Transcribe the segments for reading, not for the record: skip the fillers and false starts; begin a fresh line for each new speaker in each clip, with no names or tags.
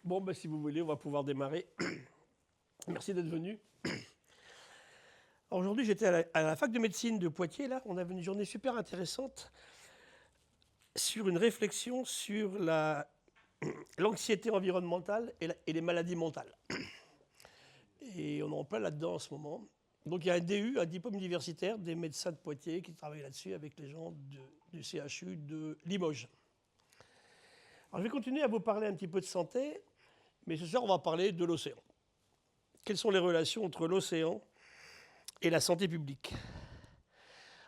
Bon, ben, si vous voulez, on va pouvoir démarrer. Merci d'être venu. Aujourd'hui, j'étais à la fac de médecine de Poitiers. Là, on avait une journée super intéressante sur une réflexion sur l'anxiété environnementale et les maladies mentales. Et on est en plein là-dedans en ce moment. Donc il y a un DU, un diplôme universitaire des médecins de Poitiers qui travaillent là-dessus avec les gens du CHU de Limoges. Alors je vais continuer à vous parler un petit peu de santé, mais ce soir on va parler de l'océan. Quelles sont les relations entre l'océan et la santé publique?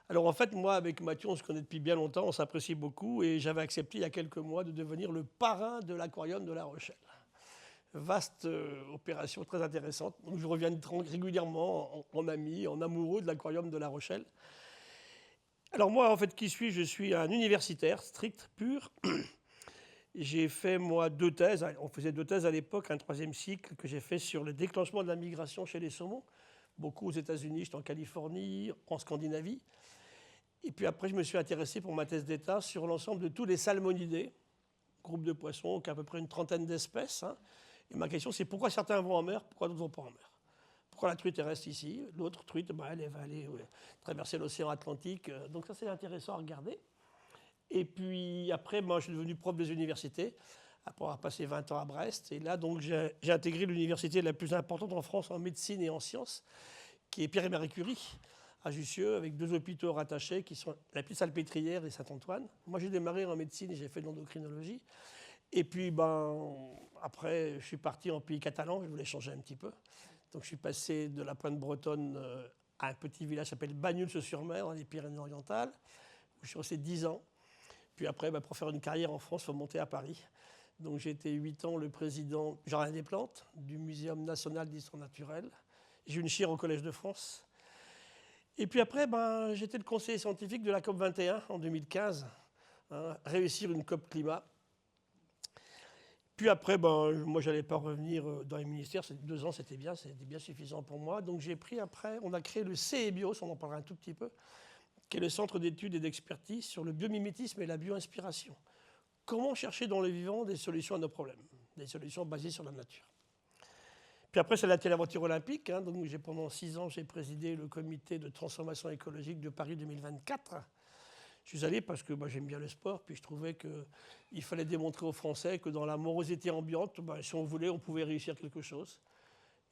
Alors en fait, moi avec Mathieu, on se connaît depuis bien longtemps, on s'apprécie beaucoup, et j'avais accepté il y a quelques mois de devenir le parrain de l'aquarium de La Rochelle. Vaste opération très intéressante. Donc je reviens régulièrement en ami, en amoureux de l'aquarium de La Rochelle. Alors moi, en fait, qui suis-je? Je suis un universitaire strict, pur. J'ai fait, moi, 2 thèses. On faisait 2 thèses à l'époque, un 3e cycle que j'ai fait sur le déclenchement de la migration chez les saumons. Beaucoup aux États-Unis, j'étais en Californie, en Scandinavie. Et puis après, je me suis intéressé pour ma thèse d'État sur l'ensemble de tous les salmonidés, groupe de poissons, qui a à peu près une trentaine d'espèces. Et ma question, c'est pourquoi certains vont en mer, pourquoi d'autres ne vont pas en mer? Pourquoi la truite reste ici? L'autre truite, elle va aller traverser l'océan Atlantique. Donc ça, c'est intéressant à regarder. Et puis après, moi, je suis devenu prof des universités, après avoir passé 20 ans à Brest. Et là, donc, j'ai intégré l'université la plus importante en France en médecine et en sciences, qui est Pierre et Marie Curie, à Jussieu, avec 2 hôpitaux rattachés, qui sont la Petite-Salpêtrière et Saint-Antoine. Moi, j'ai démarré en médecine et j'ai fait de l'endocrinologie. Et puis, après, je suis parti en pays catalan, je voulais changer un petit peu. Donc, je suis passé de la Pointe bretonne à un petit village qui s'appelle Bagnols-sur-Mer, dans les Pyrénées-Orientales, où je suis resté 10 ans. Puis après, pour faire une carrière en France, il faut monter à Paris. Donc j'ai été 8 ans le président du Jardin des Plantes, du Muséum national d'histoire naturelle. J'ai eu une chaire au Collège de France. Et puis après, j'étais le conseiller scientifique de la COP 21 en 2015, réussir une COP climat. Puis après, moi, je n'allais pas revenir dans les ministères. 2 ans, c'était bien suffisant pour moi. Donc j'ai pris après, on a créé le CEBIOS, on en parlera un tout petit peu, qui est le Centre d'études et d'expertise sur le biomimétisme et la bioinspiration. Comment chercher dans le vivant des solutions à nos problèmes, des solutions basées sur la nature. Puis après, ça a été l'aventure olympique. Donc pendant 6 ans, j'ai présidé le comité de transformation écologique de Paris 2024. Je suis allé parce que j'aime bien le sport, puis je trouvais qu'il fallait démontrer aux Français que dans la morosité ambiante, si on voulait, on pouvait réussir quelque chose.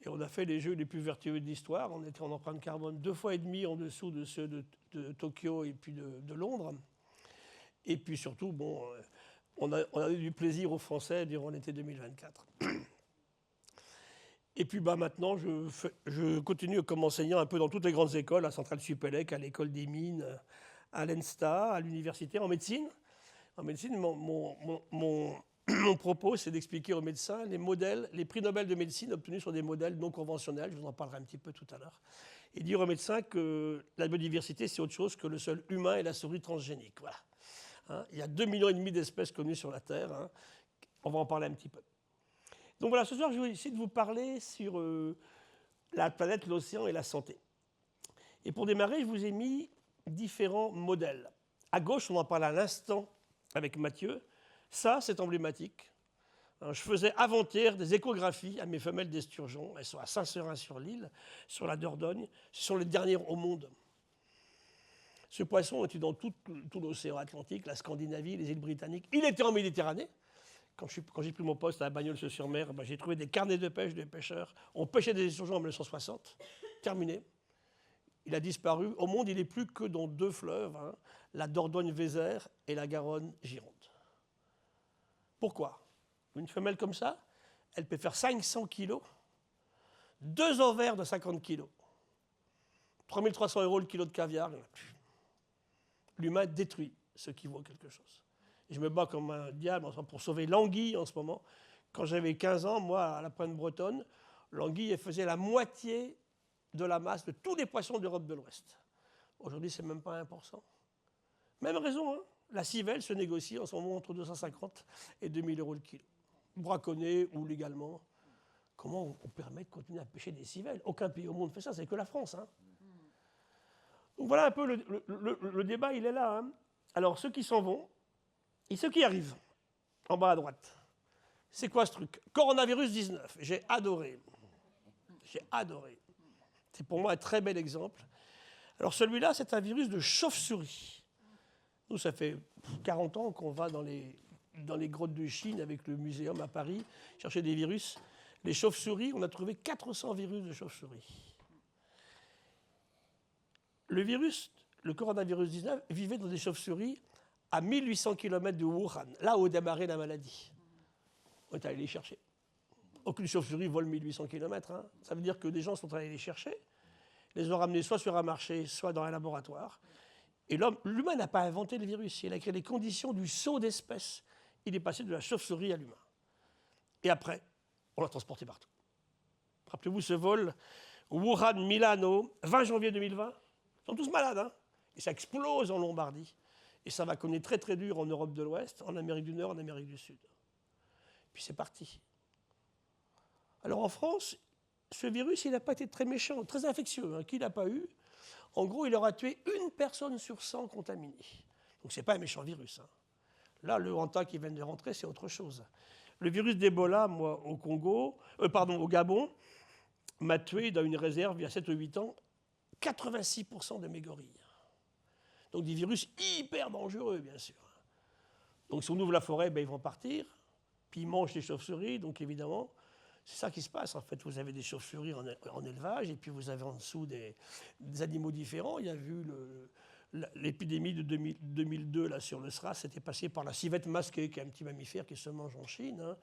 Et on a fait les jeux les plus vertueux de l'histoire. On était en empreinte carbone 2,5 fois en dessous de ceux de Tokyo et puis de Londres. Et puis surtout, on a eu du plaisir aux Français durant l'été 2024. Et puis maintenant, je continue comme enseignant un peu dans toutes les grandes écoles, à Centrale Supélec, à l'École des Mines, à l'ENSTA, à l'université, en médecine. En médecine, mon propos, c'est d'expliquer aux médecins les prix Nobel de médecine obtenus sur des modèles non conventionnels, je vous en parlerai un petit peu tout à l'heure, et dire aux médecins que la biodiversité, c'est autre chose que le seul humain et la souris transgénique. Voilà. Il y a 2,5 millions d'espèces connues sur la Terre. On va en parler un petit peu. Donc voilà, ce soir, je vais essayer de vous parler sur la planète, l'océan et la santé. Et pour démarrer, je vous ai mis différents modèles. À gauche, on en parle à l'instant avec Mathieu. Ça, c'est emblématique. Je faisais avant-hier des échographies à mes femelles d'esturgeon. Elles sont à Saint-Seurin-sur-l'Île, sur la Dordogne. Ce sont les dernières au monde. Ce poisson était dans tout l'océan Atlantique, la Scandinavie, les îles Britanniques. Il était en Méditerranée. Quand j'ai pris mon poste à Bagnols-sur-Mer, j'ai trouvé des carnets de pêche des pêcheurs. On pêchait des esturgeons en 1960. Terminé. Il a disparu. Au monde, il n'est plus que dans 2 fleuves, la Dordogne-Vézère et la Garonne-Gironde. Pourquoi? Une femelle comme ça, elle peut faire 500 kilos, 2 ovaires de 50 kilos, 3 300 € le kilo de caviar, il n'y en a plus. L'humain détruit ce qui vaut quelque chose. Et je me bats comme un diable pour sauver l'anguille en ce moment. Quand j'avais 15 ans, moi, à la Pointe bretonne, l'anguille, elle faisait la moitié de la masse de tous les poissons d'Europe de l'Ouest. Aujourd'hui, c'est même pas 1%. Même raison, la civelle se négocie en ce moment entre 250 et 2000 € le kilo. Braconné ou légalement. Comment on permet de continuer à pêcher des civelles? Aucun pays au monde fait ça, c'est que la France. Donc voilà un peu le débat, il est là. Alors ceux qui s'en vont et ceux qui arrivent, en bas à droite, C'est quoi ce truc? Coronavirus 19. J'ai adoré. J'ai adoré. C'est pour moi un très bel exemple. Alors celui-là, c'est un virus de chauve-souris. Nous, ça fait 40 ans qu'on va dans les grottes de Chine avec le muséum à Paris chercher des virus. Les chauves-souris, on a trouvé 400 virus de chauve-souris. Le virus, le coronavirus 19, vivait dans des chauves-souris à 1800 km de Wuhan, là où démarrait la maladie. On est allé les chercher. Aucune chauve-souris vole 1800 km. Hein. Ça veut dire que des gens sont allés les chercher, les ont ramenés soit sur un marché, soit dans un laboratoire. Et l'humain n'a pas inventé le virus, il a créé les conditions du saut d'espèce. Il est passé de la chauve-souris à l'humain. Et après, on l'a transporté partout. Rappelez-vous ce vol Wuhan-Milano, 20 janvier 2020. Ils sont tous malades, hein. Et ça explose en Lombardie. Et ça va connaître très très dur en Europe de l'Ouest, en Amérique du Nord, en Amérique du Sud. Puis c'est parti. Alors en France, ce virus, il n'a pas été très méchant, très infectieux. Hein. Qui l'a pas eu? En gros, il aura tué une personne sur 100 contaminée. Donc ce n'est pas un méchant virus. Hein. Là, le Hanta qui vient de rentrer, c'est autre chose. Le virus d'Ebola, moi, au Gabon, m'a tué dans une réserve il y a 7 ou 8 ans 86% de mes gorilles. Donc des virus hyper dangereux, bien sûr. Donc si on ouvre la forêt, ben, ils vont partir, puis ils mangent les chauves-souris, donc évidemment, c'est ça qui se passe. En fait, vous avez des chauves-souris en élevage, et puis vous avez en dessous des animaux différents. Il y a eu l'épidémie de 2002 là, sur le SRAS, c'était passé par la civette masquée, qui est un petit mammifère qui se mange en Chine, hein,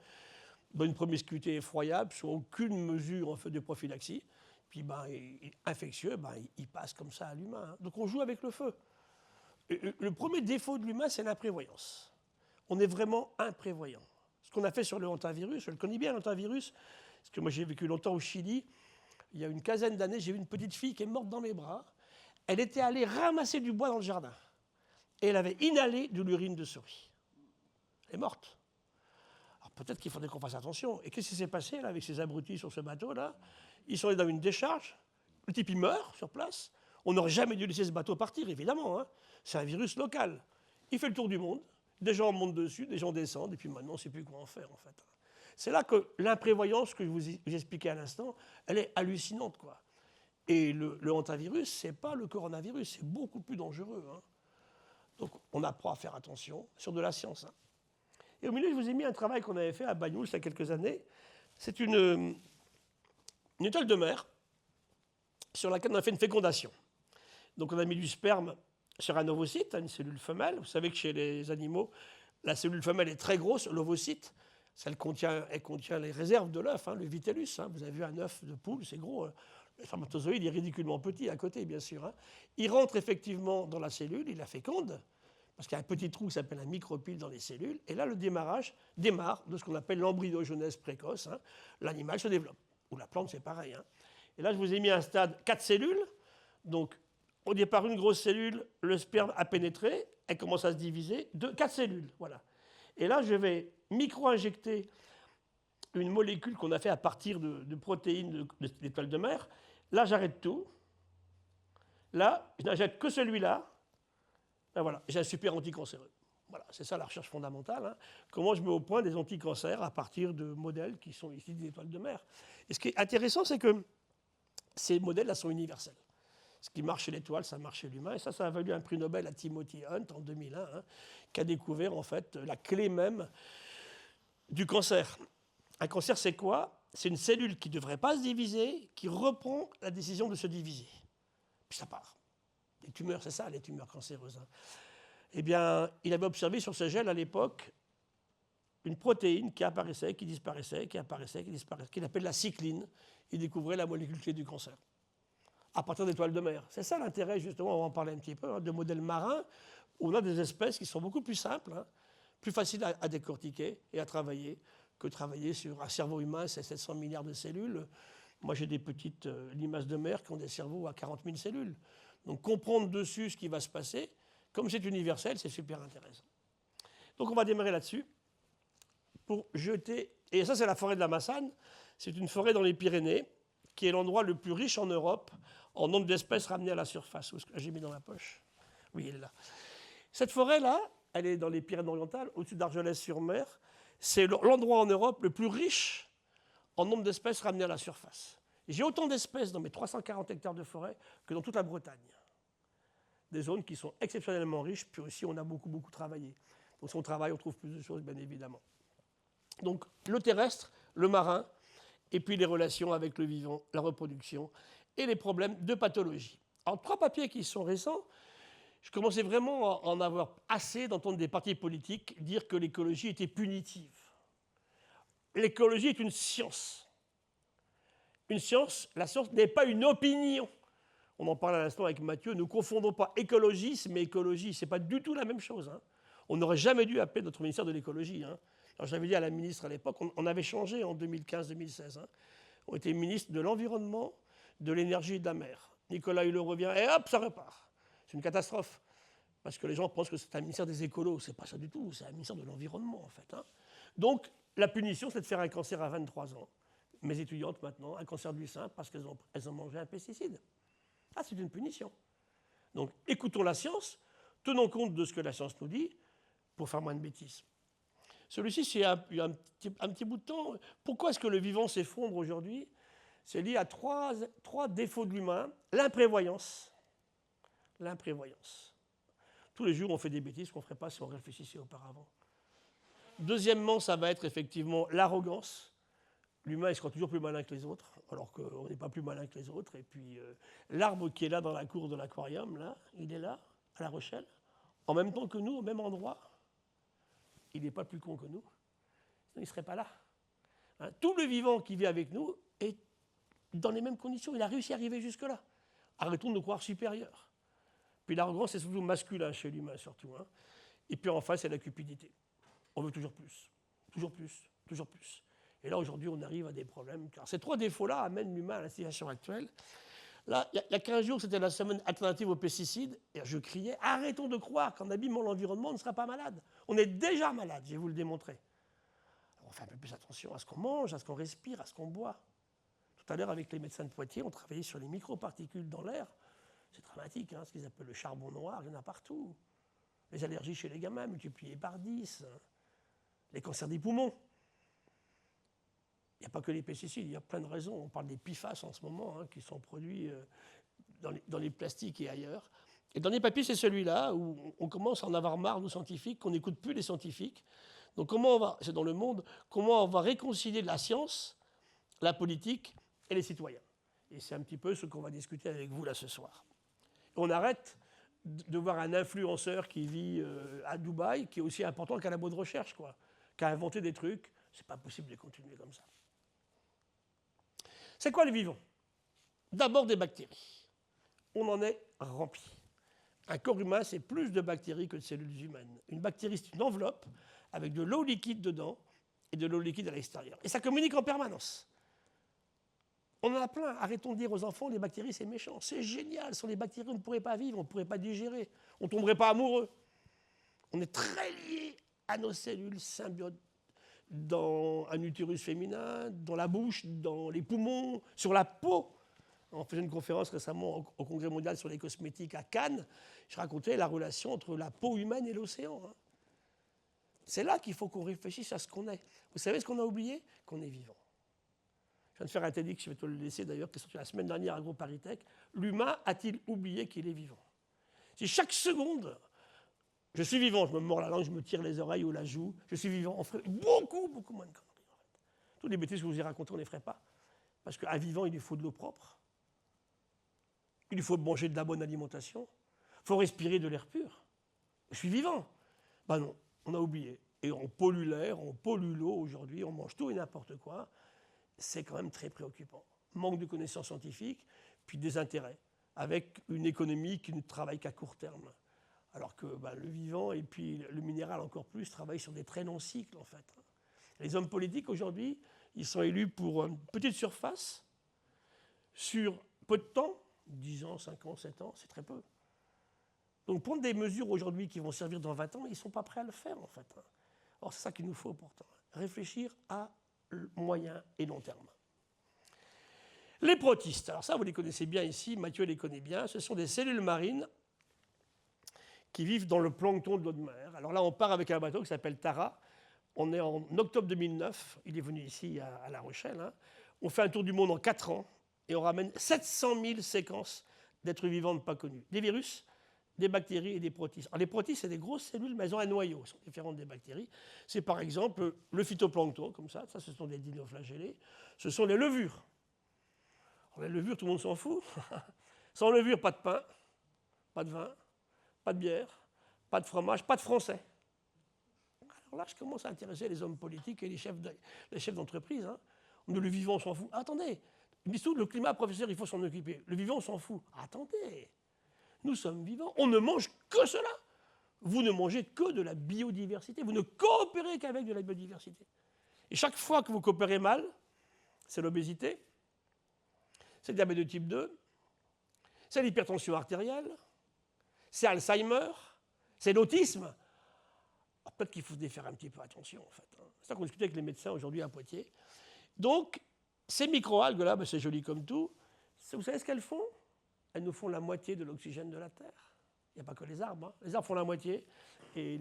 dans une promiscuité effroyable, sans aucune mesure en fait, de prophylaxie. Puis ben, infectieux, ben, il passe comme ça à l'humain. Hein. Donc on joue avec le feu. Le premier défaut de l'humain, c'est l'imprévoyance. On est vraiment imprévoyant. Ce qu'on a fait sur le hantavirus, je le connais bien, le hantavirus, parce que moi j'ai vécu longtemps au Chili. Il y a une quinzaine d'années, j'ai vu une petite fille qui est morte dans mes bras. Elle était allée ramasser du bois dans le jardin. Et elle avait inhalé de l'urine de souris. Elle est morte. Alors peut-être qu'il faudrait qu'on fasse attention. Et qu'est-ce qui s'est passé là, avec ces abrutis sur ce bateau-là? Ils sont allés dans une décharge. Le type, il meurt sur place. On n'aurait jamais dû laisser ce bateau partir, évidemment. Hein. C'est un virus local. Il fait le tour du monde. Des gens montent dessus, des gens descendent. Et puis maintenant, on ne sait plus quoi en faire, en fait. C'est là que l'imprévoyance que je vous expliquais à l'instant, elle est hallucinante, quoi. Et le hantavirus, ce n'est pas le coronavirus. C'est beaucoup plus dangereux. Hein. Donc, on apprend à faire attention sur de la science. Hein. Et au milieu, je vous ai mis un travail qu'on avait fait à Bagnoul il y a quelques années. C'est une étoile de mer sur laquelle on a fait une fécondation. Donc on a mis du sperme sur un ovocyte, une cellule femelle. Vous savez que chez les animaux, la cellule femelle est très grosse, l'ovocyte. Elle contient les réserves de l'œuf, hein, le vitellus. Hein. Vous avez vu un œuf de poule, c'est gros. Hein. Le spermatozoïde est ridiculement petit à côté, bien sûr. Hein. Il rentre effectivement dans la cellule, il la féconde, parce qu'il y a un petit trou qui s'appelle un micropyle dans les cellules. Et là, le démarrage démarre de ce qu'on appelle l'embryogenèse précoce. Hein. L'animal se développe. Ou la plante, c'est pareil. Hein. Et là, je vous ai mis un stade 4 cellules. Donc, au départ, une grosse cellule, le sperme a pénétré, elle commence à se diviser. 4 cellules, voilà. Et là, je vais micro-injecter une molécule qu'on a fait à partir de protéines de l'étoile de mer. Là, j'arrête tout. Là, je n'injecte que celui-là. Ben voilà, j'ai un super anticancéreux. Voilà, c'est ça la recherche fondamentale. Hein. Comment je mets au point des anticancers à partir de modèles qui sont issus des étoiles de mer. Et ce qui est intéressant, c'est que ces modèles-là sont universels. Ce qui marche chez l'étoile, ça marche chez l'humain. Et ça a valu un prix Nobel à Timothy Hunt en 2001, hein, qui a découvert en fait la clé même du cancer. Un cancer, c'est quoi? C'est une cellule qui ne devrait pas se diviser, qui reprend la décision de se diviser. Puis ça part. Les tumeurs, c'est ça, les tumeurs cancéreuses. Hein. Eh bien, il avait observé sur ce gel à l'époque une protéine qui apparaissait, qui disparaissait, qui apparaissait, qui disparaissait, qu'il appelle la cycline. Il découvrait la molécule clé du cancer à partir d'étoiles de mer. C'est ça l'intérêt, justement, on va en parler un petit peu, hein, de modèles marins où on a des espèces qui sont beaucoup plus simples, hein, plus faciles à décortiquer et à travailler que travailler sur un cerveau humain, c'est 700 milliards de cellules. Moi, j'ai des petites limaces de mer qui ont des cerveaux à 40 000 cellules. Donc, comprendre dessus ce qui va se passer, comme c'est universel, c'est super intéressant. Donc, on va démarrer là-dessus pour jeter... Et ça, c'est la forêt de la Massane. C'est une forêt dans les Pyrénées, qui est l'endroit le plus riche en Europe en nombre d'espèces ramenées à la surface. J'ai mis dans ma poche. Oui, elle est là. Cette forêt-là, elle est dans les Pyrénées orientales, au-dessus d'Argelès-sur-Mer. c'est l'endroit en Europe le plus riche en nombre d'espèces ramenées à la surface. J'ai autant d'espèces dans mes 340 hectares de forêt que dans toute la Bretagne. Des zones qui sont exceptionnellement riches, puis aussi on a beaucoup travaillé. Donc si on travaille, on trouve plus de choses, bien évidemment. Donc le terrestre, le marin, et puis les relations avec le vivant, la reproduction, et les problèmes de pathologie. Alors 3 papiers qui sont récents, je commençais vraiment à en avoir assez d'entendre des partis politiques dire que l'écologie était punitive. L'écologie est une science. Une science, la science n'est pas une opinion. On en parle à l'instant avec Mathieu, ne confondons pas écologisme et écologie, ce n'est pas du tout la même chose. Hein. On n'aurait jamais dû appeler notre ministère de l'écologie. Hein. Alors j'avais dit à la ministre à l'époque, on avait changé en 2015-2016. Hein. On était ministre de l'Environnement, de l'Énergie et de la Mer. Nicolas Hulot revient et hop, ça repart. C'est une catastrophe. Parce que les gens pensent que c'est un ministère des écolos. Ce n'est pas ça du tout, c'est un ministère de l'Environnement en fait. Hein. Donc la punition, c'est de faire un cancer à 23 ans. Mes étudiantes maintenant, un cancer du sein parce qu'elles ont mangé un pesticide. Ah, c'est une punition. Donc écoutons la science, tenons compte de ce que la science nous dit pour faire moins de bêtises. Celui-ci, c'est un petit bout de temps. Pourquoi est-ce que le vivant s'effondre aujourd'hui? C'est lié à trois défauts de l'humain. L'imprévoyance. L'imprévoyance. Tous les jours, on fait des bêtises qu'on ne ferait pas si on réfléchissait auparavant. Deuxièmement, ça va être effectivement l'arrogance. L'humain, il sera toujours plus malin que les autres, alors qu'on n'est pas plus malin que les autres. Et puis, l'arbre qui est là dans la cour de l'aquarium, là, il est là, à La Rochelle, en même temps que nous, au même endroit. Il n'est pas plus con que nous, sinon il ne serait pas là. Hein, tout le vivant qui vit avec nous est dans les mêmes conditions. Il a réussi à arriver jusque-là. Arrêtons de nous croire supérieurs. Puis l'arrogance, c'est surtout masculin chez l'humain, surtout. Hein. Et puis enfin, c'est la cupidité. On veut toujours plus, toujours plus, toujours plus. Et là, aujourd'hui, on arrive à des problèmes. Car ces 3 défauts-là amènent l'humain à la situation actuelle. Là, il y a 15 jours, c'était la semaine alternative aux pesticides. Et je criais, arrêtons de croire qu'en abîmant l'environnement, on ne sera pas malade. On est déjà malade, je vais vous le démontrer. Alors, on fait un peu plus attention à ce qu'on mange, à ce qu'on respire, à ce qu'on boit. Tout à l'heure, avec les médecins de Poitiers, on travaillait sur les microparticules dans l'air. C'est dramatique, hein, ce qu'ils appellent le charbon noir, il y en a partout. Les allergies chez les gamins multipliées par 10. Les cancers des poumons. Il n'y a pas que les pesticides, il y a plein de raisons. On parle des PFAS en ce moment, hein, qui sont produits dans les plastiques et ailleurs. Et dans les papiers, c'est celui-là, où on commence à en avoir marre, nous scientifiques, qu'on n'écoute plus les scientifiques. Donc comment on va, c'est dans Le Monde, comment on va réconcilier la science, la politique et les citoyens. Et c'est un petit peu ce qu'on va discuter avec vous là ce soir. On arrête de voir un influenceur qui vit à Dubaï, qui est aussi important qu'un labo de recherche, quoi, qui a inventé des trucs. C'est pas possible de continuer comme ça. C'est quoi le vivant? D'abord des bactéries. On en est rempli. Un corps humain, c'est plus de bactéries que de cellules humaines. Une bactérie, c'est une enveloppe avec de l'eau liquide dedans et de l'eau liquide à l'extérieur. Et ça communique en permanence. On en a plein. Arrêtons de dire aux enfants, les bactéries, c'est méchant. C'est génial. Sans les bactéries, on ne pourrait pas vivre, on ne pourrait pas digérer. On ne tomberait pas amoureux. On est très liés à nos cellules symbiotes dans un utérus féminin, dans la bouche, dans les poumons, sur la peau. On faisait une conférence récemment au Congrès mondial sur les cosmétiques à Cannes. Je racontais la relation entre la peau humaine et l'océan. Hein. C'est là qu'il faut qu'on réfléchisse à ce qu'on est. Vous savez ce qu'on a oublié? Qu'on est vivant. Je viens de faire un TEDx, je vais te le laisser d'ailleurs, qui est sorti la semaine dernière à AgroParisTech. L'humain a-t-il oublié qu'il est vivant? Si chaque seconde, je suis vivant, je me mords la langue, je me tire les oreilles ou la joue, je suis vivant, on ferait beaucoup moins de conneries. En fait. Toutes les bêtises que je vous ai racontées, on ne les ferait pas. Parce qu'un vivant, il lui faut de l'eau propre. Il lui faut manger de la bonne alimentation. Il faut respirer de l'air pur. Je suis vivant. Ben non, on a oublié. Et on pollue l'air, on pollue l'eau aujourd'hui, on mange tout et n'importe quoi. C'est quand même très préoccupant. Manque de connaissances scientifiques, puis des intérêts, avec une économie qui ne travaille qu'à court terme. Alors que le vivant et puis le minéral encore plus travaillent sur des très longs cycles en fait. Les hommes politiques aujourd'hui, ils sont élus pour une petite surface, sur peu de temps, 10 ans, 5 ans, 7 ans, c'est très peu. Donc prendre des mesures aujourd'hui qui vont servir dans 20 ans, ils ne sont pas prêts à le faire en fait. Or c'est ça qu'il nous faut pourtant, réfléchir à moyen et long terme. Les protistes, alors ça vous les connaissez bien ici, Mathieu les connaît bien, ce sont des cellules marines qui vivent dans le plancton de l'eau de mer. Alors là on part avec un bateau qui s'appelle Tara, On est en octobre 2009, il est venu ici à La Rochelle. Hein. On fait un tour du monde en 4 ans et on ramène 700 000 séquences d'êtres vivants pas connus. Des virus, des bactéries et des protistes. Alors les protistes, c'est des grosses cellules, mais elles ont un noyau, elles sont différentes des bactéries. C'est par exemple le phytoplancton, comme ça ce sont des dinoflagellés. Ce sont les levures. Alors, les levures, tout le monde s'en fout. Sans levure, pas de pain, pas de vin, pas de bière, pas de fromage, pas de français. Alors là, je commence à intéresser les hommes politiques et les chefs d'entreprise. Hein. Le vivant, on s'en fout. Attendez, ils disent tout, le climat, professeur, il faut s'en occuper. Le vivant, on s'en fout. Attendez, nous sommes vivants, on ne mange que cela. Vous ne mangez que de la biodiversité, vous ne coopérez qu'avec de la biodiversité. Et chaque fois que vous coopérez mal, c'est l'obésité, c'est le diabète de type 2, c'est l'hypertension artérielle, c'est Alzheimer, c'est l'autisme. Peut-être qu'il faut faire un petit peu attention, en fait. C'est ça qu'on discutait avec les médecins aujourd'hui à Poitiers. Donc, ces microalgues-là, ben c'est joli comme tout. Vous savez ce qu'elles font? Elles nous font la moitié de l'oxygène de la Terre. Il n'y a pas que les arbres. Hein. Les arbres font la moitié, et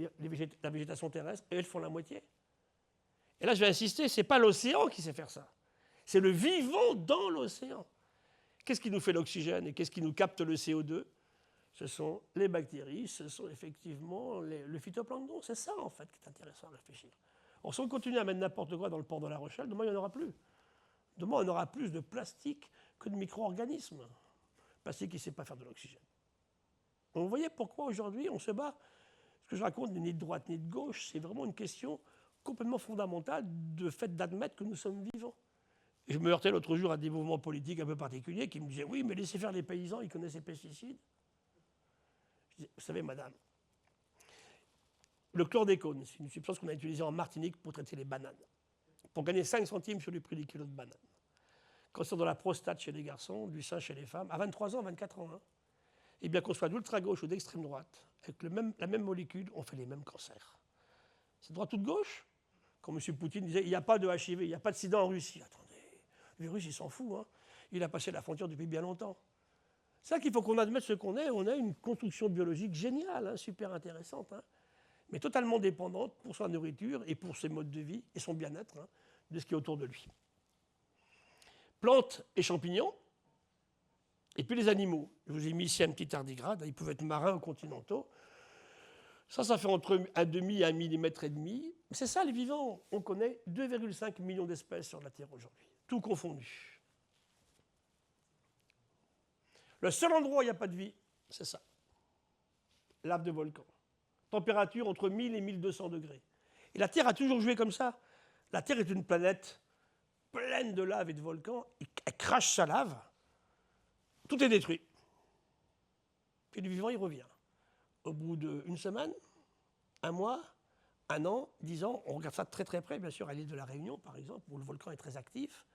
la végétation terrestre, et elles font la moitié. Et là, je vais insister, ce n'est pas l'océan qui sait faire ça. C'est le vivant dans l'océan. Qu'est-ce qui nous fait l'oxygène et qu'est-ce qui nous capte le CO2? Ce sont les bactéries, ce sont effectivement le phytoplancton. C'est ça, en fait, qui est intéressant à réfléchir. Or, si on continue à mettre n'importe quoi dans le port de La Rochelle, demain, il n'y en aura plus. Demain, on aura plus de plastique que de micro-organismes. Plastique qui ne sait pas faire de l'oxygène. Donc, vous voyez pourquoi aujourd'hui, on se bat. Ce que je raconte n'est ni de droite ni de gauche, c'est vraiment une question complètement fondamentale de fait d'admettre que nous sommes vivants. Et je me heurtais l'autre jour à des mouvements politiques un peu particuliers qui me disaient « Oui, mais laissez faire les paysans, ils connaissent les pesticides. » Je disais « Vous savez, madame, le chlordécone, c'est une substance qu'on a utilisée en Martinique pour traiter les bananes, pour gagner 5 centimes sur le prix du kilo de banane. Cancer de la prostate chez les garçons, du sein chez les femmes, à 23 ans, 24 ans. Hein. Et bien qu'on soit d'ultra-gauche ou d'extrême droite, avec la même molécule, on fait les mêmes cancers. C'est droite ou de gauche? Quand M. Poutine disait « Il n'y a pas de HIV, il n'y a pas de sida en Russie. » Attendez. Le virus, il s'en fout. Hein. Il a passé la frontière depuis bien longtemps. C'est ça qu'il faut qu'on admette ce qu'on est. On a une construction biologique géniale, hein, super intéressante, hein, mais totalement dépendante pour sa nourriture et pour ses modes de vie et son bien-être hein, de ce qui est autour de lui. Plantes et champignons, et puis les animaux. Je vous ai mis ici un petit tardigrade. Ils peuvent être marins ou continentaux. Ça fait entre 1,5 et 1,5 mm. C'est ça, les vivants. On connaît 2,5 millions d'espèces sur la Terre aujourd'hui. Tout confondu. Le seul endroit où il n'y a pas de vie, c'est ça. Lave de volcan. Température entre 1000 et 1200 degrés. Et la Terre a toujours joué comme ça. La Terre est une planète pleine de lave et de volcans. Elle crache sa lave. Tout est détruit. Puis le vivant, il revient. Au bout d'une semaine, 1 mois, 1 an, 10 ans, on regarde ça de très très près, bien sûr, à l'île de la Réunion, par exemple, où le volcan est très actif.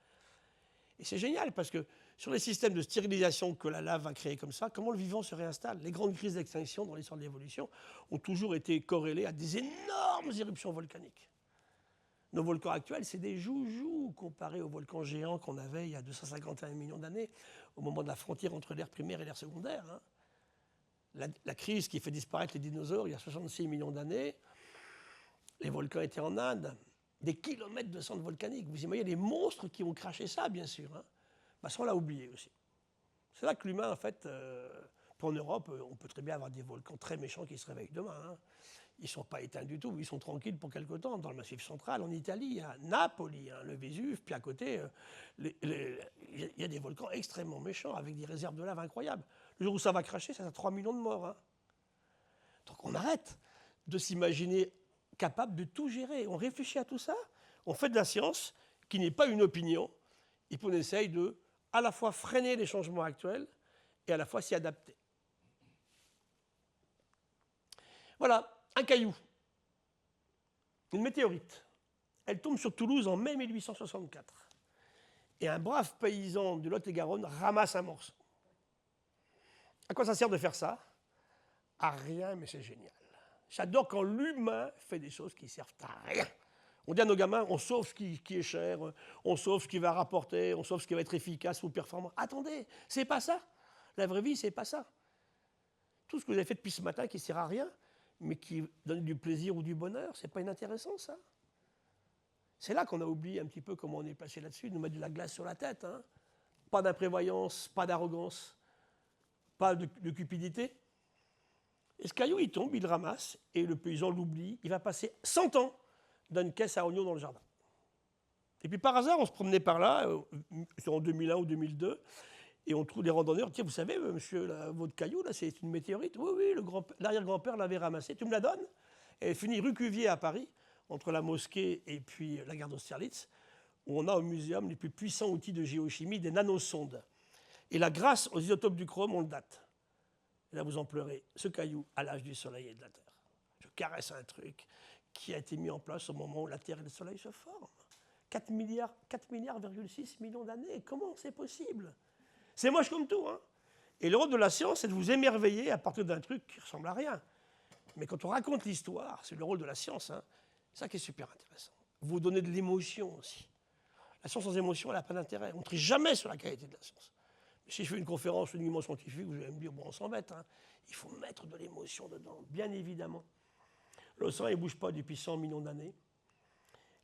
Et c'est génial, parce que sur les systèmes de stérilisation que la lave va créer comme ça, comment le vivant se réinstalle? Les grandes crises d'extinction dans l'histoire de l'évolution ont toujours été corrélées à des énormes éruptions volcaniques. Nos volcans actuels, c'est des joujoux comparés aux volcans géants qu'on avait il y a 251 millions d'années, au moment de la frontière entre l'ère primaire et l'ère secondaire. Hein. La crise qui fait disparaître les dinosaures il y a 66 millions d'années, les volcans étaient en Inde, des kilomètres de cendres volcaniques. Vous imaginez les monstres qui ont craché ça, bien sûr. Hein. Ben, ça, on l'a oublié aussi. C'est là que l'humain, en fait, pour l'Europe, on peut très bien avoir des volcans très méchants qui se réveillent demain. Hein. Ils ne sont pas éteints du tout, ils sont tranquilles pour quelque temps. Dans le Massif central, en Italie, à Napoli, hein, le Vésuve, puis à côté, il y a des volcans extrêmement méchants, avec des réserves de lave incroyables. Le jour où ça va cracher, ça a 3 millions de morts. Hein. Donc on arrête de s'imaginer capable de tout gérer. On réfléchit à tout ça, on fait de la science qui n'est pas une opinion, et puis on essaye de à la fois freiner les changements actuels et à la fois s'y adapter. Voilà, un caillou, une météorite. Elle tombe sur Toulouse en mai 1864. Et un brave paysan du Lot-et-Garonne ramasse un morceau. À quoi ça sert de faire ça? À rien, mais c'est génial. J'adore quand l'humain fait des choses qui ne servent à rien. On dit à nos gamins, on sauve ce qui est cher, on sauve ce qui va rapporter, on sauve ce qui va être efficace ou performant. Attendez, c'est pas ça. La vraie vie, c'est pas ça. Tout ce que vous avez fait depuis ce matin qui ne sert à rien, mais qui donne du plaisir ou du bonheur, c'est pas inintéressant, ça. C'est là qu'on a oublié un petit peu comment on est placé là-dessus, nous mettre de la glace sur la tête. Hein. Pas d'imprévoyance, pas d'arrogance, pas de cupidité. Et ce caillou, il tombe, il le ramasse, et le paysan l'oublie. Il va passer 100 ans dans une caisse à oignons dans le jardin. Et puis par hasard, on se promenait par là, en 2001 ou 2002, et on trouve des randonneurs. Tiens, vous savez, monsieur, là, votre caillou, là, c'est une météorite. Oui, oui, l'arrière-grand-père l'avait ramassé. Tu me la donnes? Et elle finit rue Cuvier à Paris, entre la mosquée et puis la gare d'Austerlitz, où on a au muséum les plus puissants outils de géochimie, des nanosondes. Et là, grâce aux isotopes du chrome, on le date. Et là, vous en pleurez. Ce caillou, à l'âge du Soleil et de la Terre. Je caresse un truc qui a été mis en place au moment où la Terre et le Soleil se forment. 4 milliards, 4,6 millions d'années. Comment c'est possible? C'est moche comme tout. Hein. Et le rôle de la science, c'est de vous émerveiller à partir d'un truc qui ressemble à rien. Mais quand on raconte l'histoire, c'est le rôle de la science. Hein, c'est ça qui est super intéressant. Vous donnez de l'émotion aussi. La science sans émotion, elle n'a pas d'intérêt. On ne trie jamais sur la qualité de la science. Mais si je fais une conférence uniquement scientifique, vous allez me dire, bon, on s'embête. Hein. Il faut mettre de l'émotion dedans, bien évidemment. L'océan, il ne bouge pas depuis 100 millions d'années.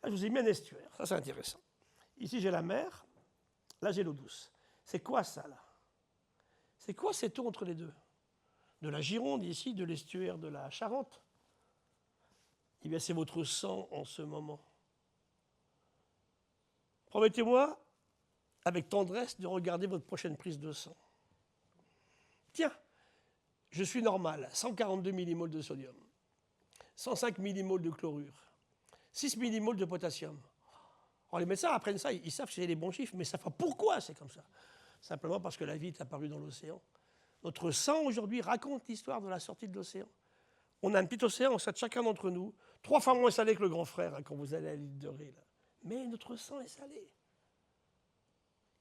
Là, je vous ai mis un estuaire. Ça, c'est intéressant. Ici, j'ai la mer. Là, j'ai l'eau douce. C'est quoi ça, là? C'est quoi cette eau entre les deux? De la Gironde, ici, de l'estuaire de la Charente? Eh bien, c'est votre sang en ce moment. Promettez-moi, avec tendresse, de regarder votre prochaine prise de sang. Tiens, je suis normal, 142 millimoles de sodium, 105 millimoles de chlorure, 6 millimoles de potassium. Alors les médecins apprennent ça, ils savent que c'est les bons chiffres, mais ça fait pourquoi c'est comme ça? Simplement parce que la vie est apparue dans l'océan. Notre sang aujourd'hui raconte l'histoire de la sortie de l'océan. On a un petit océan, on sait chacun d'entre nous, 3 fois moins salé que le grand frère hein, quand vous allez à l'île de Ré. Là. Mais notre sang est salé.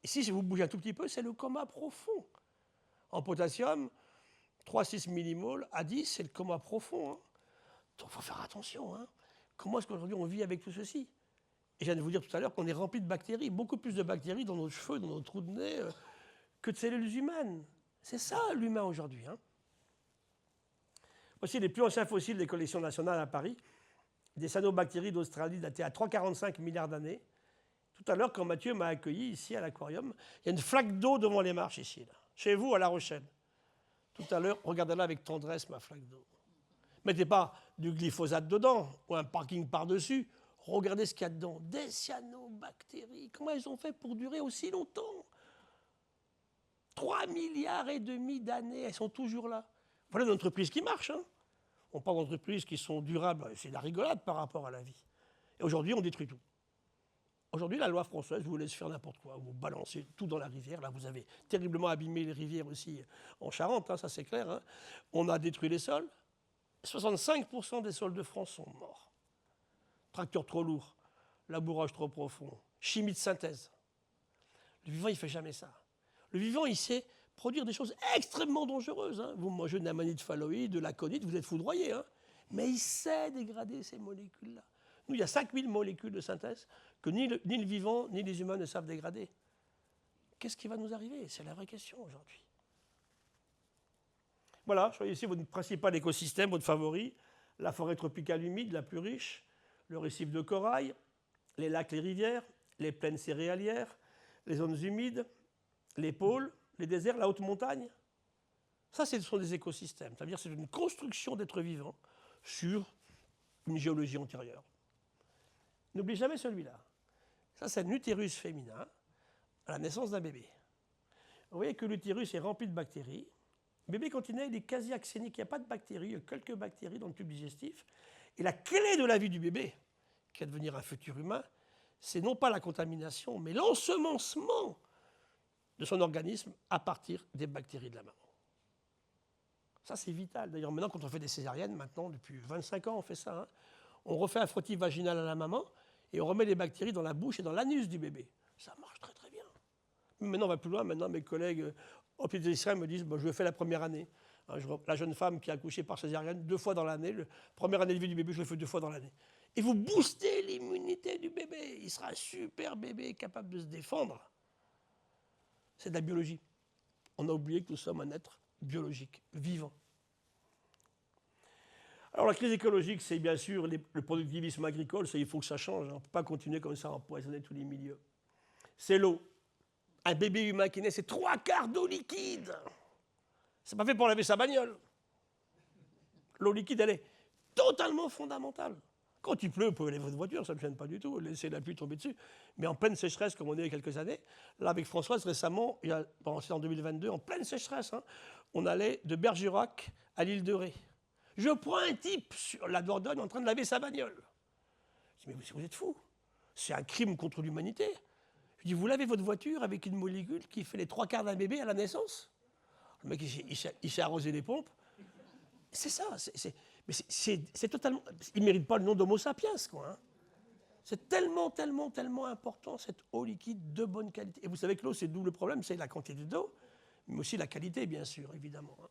Et si vous bougez un tout petit peu, c'est le coma profond. En potassium, 3,6 millimoles à 10, c'est le coma profond. Hein. Donc il faut faire attention. Hein. Comment est-ce qu'aujourd'hui on vit avec tout ceci? Et je viens de vous dire tout à l'heure qu'on est rempli de bactéries, beaucoup plus de bactéries dans nos cheveux, dans nos trous de nez, que de cellules humaines. C'est ça l'humain aujourd'hui. Hein. Voici les plus anciens fossiles des collections nationales à Paris, des cyanobactéries d'Australie datées à 3,45 milliards d'années. Tout à l'heure, quand Mathieu m'a accueilli ici à l'aquarium, il y a une flaque d'eau devant les marches ici, là, chez vous à La Rochelle. Tout à l'heure, regardez-la avec tendresse, ma flaque d'eau. Mettez pas du glyphosate dedans ou un parking par-dessus. Regardez ce qu'il y a dedans. Des cyanobactéries. Comment elles ont fait pour durer aussi longtemps? 3,5 milliards d'années, elles sont toujours là. Voilà une entreprise qui marche. Hein. On parle d'entreprises qui sont durables. C'est de la rigolade par rapport à la vie. Et aujourd'hui, on détruit tout. Aujourd'hui, la loi française vous laisse faire n'importe quoi. Vous balancez tout dans la rivière. Là, vous avez terriblement abîmé les rivières aussi en Charente, hein, ça c'est clair. Hein. On a détruit les sols. 65% des sols de France sont morts. Tracteurs trop lourds, labourage trop profond, chimie de synthèse. Le vivant, il ne fait jamais ça. Le vivant, il sait produire des choses extrêmement dangereuses. Hein. Vous mangez de l'amanite phalloïde, de l'aconite, vous êtes foudroyé. Hein. Mais il sait dégrader ces molécules-là. Nous, il y a 5000 molécules de synthèse que ni le vivant ni les humains ne savent dégrader. Qu'est-ce qui va nous arriver? C'est la vraie question aujourd'hui. Voilà, choisissez ici votre principal écosystème, votre favori, la forêt tropicale humide, la plus riche, le récif de corail, les lacs, les rivières, les plaines céréalières, les zones humides, les pôles, les déserts, la haute montagne. Ça, ce sont des écosystèmes. Ça veut dire que c'est une construction d'êtres vivants sur une géologie antérieure. N'oubliez jamais celui-là. Ça, c'est un utérus féminin à la naissance d'un bébé. Vous voyez que l'utérus est rempli de bactéries. Le bébé, quand il naît, il est quasi axénique. Il n'y a pas de bactéries, il y a quelques bactéries dans le tube digestif. Et la clé de la vie du bébé, qui va devenir un futur humain, c'est non pas la contamination, mais l'ensemencement de son organisme à partir des bactéries de la maman. Ça, c'est vital. D'ailleurs, maintenant, quand on fait des césariennes, maintenant, depuis 25 ans, on fait ça. Hein, on refait un frottis vaginal à la maman et on remet les bactéries dans la bouche et dans l'anus du bébé. Ça marche très, très bien. Mais maintenant, on va plus loin. Maintenant, mes collègues obstétriciens me disent, je le fais la première année. Hein, la jeune femme qui a accouché par césarienne 2 fois dans l'année, la première année de vie du bébé, je le fais 2 fois dans l'année. Et vous boostez l'immunité du bébé. Il sera un super bébé capable de se défendre. C'est de la biologie. On a oublié que nous sommes un être biologique, vivant. Alors la crise écologique, c'est bien sûr le productivisme agricole, ça, il faut que ça change. On ne peut pas continuer comme ça à empoisonner tous les milieux. C'est l'eau. Un bébé humain qui naît, c'est 3/4 d'eau liquide. C'est pas fait pour laver sa bagnole. L'eau liquide, elle est totalement fondamentale. Quand il pleut, vous pouvez laver votre voiture, ça ne me gêne pas du tout, laisser la pluie tomber dessus. Mais en pleine sécheresse, comme on est il y a quelques années, là avec Françoise récemment, c'est en 2022, en pleine sécheresse, hein, on allait de Bergerac à l'île de Ré. Je prends un type sur la Dordogne en train de laver sa bagnole. Je dis, mais vous êtes fou. C'est un crime contre l'humanité. Je dis, vous lavez votre voiture avec une molécule qui fait les 3/4 d'un bébé à la naissance. Le mec, il s'est arrosé les pompes. C'est ça. C'est totalement... Il ne mérite pas le nom d'Homo sapiens, quoi. Hein. C'est tellement, tellement, tellement important, cette eau liquide de bonne qualité. Et vous savez que l'eau, c'est double problème. C'est la quantité d'eau, mais aussi la qualité, bien sûr, évidemment. Hein.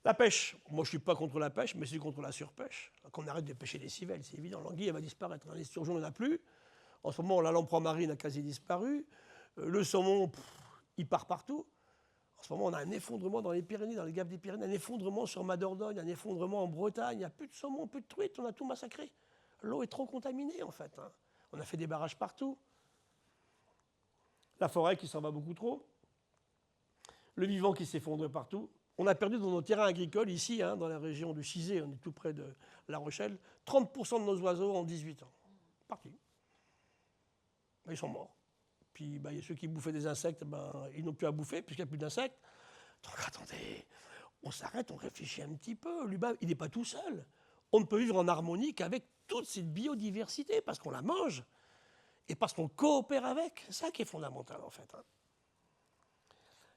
La pêche. Moi, je ne suis pas contre la pêche, mais je suis contre la surpêche. Qu'on arrête de pêcher les civelles, c'est évident. L'anguille, elle va disparaître. Les esturgeons, il n'y en a plus. En ce moment, la lamprey marine a quasi disparu. Le saumon, il part partout. En ce moment, on a un effondrement dans les Pyrénées, dans les gaves des Pyrénées, un effondrement sur ma Dordogne, un effondrement en Bretagne. Il n'y a plus de saumon, plus de truites, on a tout massacré. L'eau est trop contaminée, en fait. Hein. On a fait des barrages partout. La forêt qui s'en va beaucoup trop. Le vivant qui s'effondre partout. On a perdu dans nos terrains agricoles, ici, hein, dans la région du Chizé, on est tout près de La Rochelle, 30% de nos oiseaux en 18 ans. Partis. Ils sont morts. Puis il y a ceux qui bouffaient des insectes, ils n'ont plus à bouffer puisqu'il n'y a plus d'insectes. Donc attendez, on s'arrête, on réfléchit un petit peu. L'humain, il n'est pas tout seul. On ne peut vivre en harmonie qu'avec toute cette biodiversité parce qu'on la mange et parce qu'on coopère avec. C'est ça qui est fondamental en fait. Hein.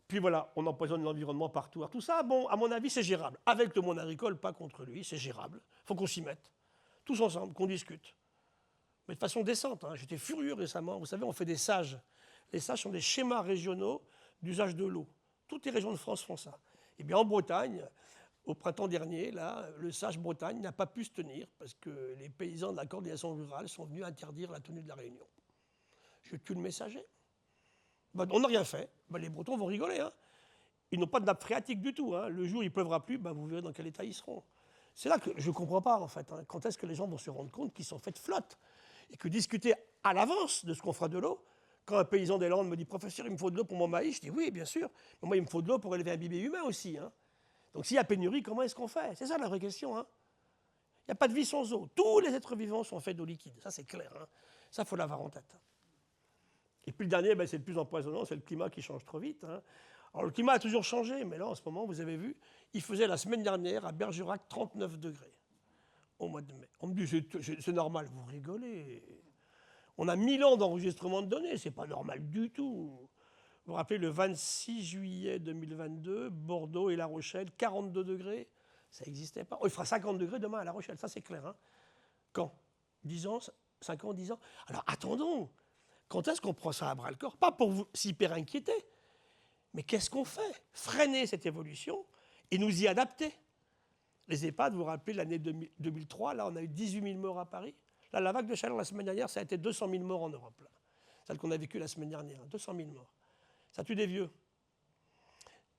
Puis voilà, on empoisonne l'environnement partout. Alors, tout ça, bon, à mon avis, c'est gérable. Avec le monde agricole, pas contre lui, c'est gérable. Il faut qu'on s'y mette. Tous ensemble, qu'on discute. Mais de façon décente. Hein. J'étais furieux récemment. Vous savez, on fait des sages. Les sages sont des schémas régionaux d'usage de l'eau. Toutes les régions de France font ça. Eh bien, en Bretagne, au printemps dernier, là, le sage Bretagne n'a pas pu se tenir parce que les paysans de la coordination rurale sont venus interdire la tenue de la réunion. Je tue le messager. On n'a rien fait. Les Bretons vont rigoler. Hein. Ils n'ont pas de nappe phréatique du tout. Hein. Le jour où il ne pleuvra plus, vous verrez dans quel état ils seront. C'est là que je ne comprends pas, en fait. Hein. Quand est-ce que les gens vont se rendre compte qu'ils sont faits de flotte et que discuter à l'avance de ce qu'on fera de l'eau, quand un paysan des Landes me dit « Professeur, il me faut de l'eau pour mon maïs », je dis « Oui, bien sûr, mais moi, il me faut de l'eau pour élever un bébé humain aussi. Hein. » Donc s'il y a pénurie, comment est-ce qu'on fait? C'est ça la vraie question. Hein. Il n'y a pas de vie sans eau. Tous les êtres vivants sont faits d'eau liquide. Ça, c'est clair. Hein. Ça, il faut l'avoir en tête. Et puis le dernier, c'est le plus empoisonnant, c'est le climat qui change trop vite. Hein. Alors le climat a toujours changé, mais là, en ce moment, vous avez vu, il faisait la semaine dernière à Bergerac 39 degrés au mois de mai. On me dit, c'est normal, vous rigolez. On a 1000 ans d'enregistrement de données, c'est pas normal du tout. Vous vous rappelez, le 26 juillet 2022, Bordeaux et La Rochelle, 42 degrés, ça n'existait pas. Oh, il fera 50 degrés demain à La Rochelle, ça c'est clair. Hein. Quand 10 ans 5 ans, 10 ans. Alors attendons, quand est-ce qu'on prend ça à bras-le-corps? Pas pour vous s'hyper inquiéter, mais qu'est-ce qu'on fait? Freiner cette évolution et nous y adapter. Les EHPAD, vous vous rappelez, l'année 2003, là, on a eu 18 000 morts à Paris. Là, la vague de chaleur la semaine dernière, ça a été 200 000 morts en Europe. Là. Celle qu'on a vécue la semaine dernière, 200 000 morts. Ça tue des vieux.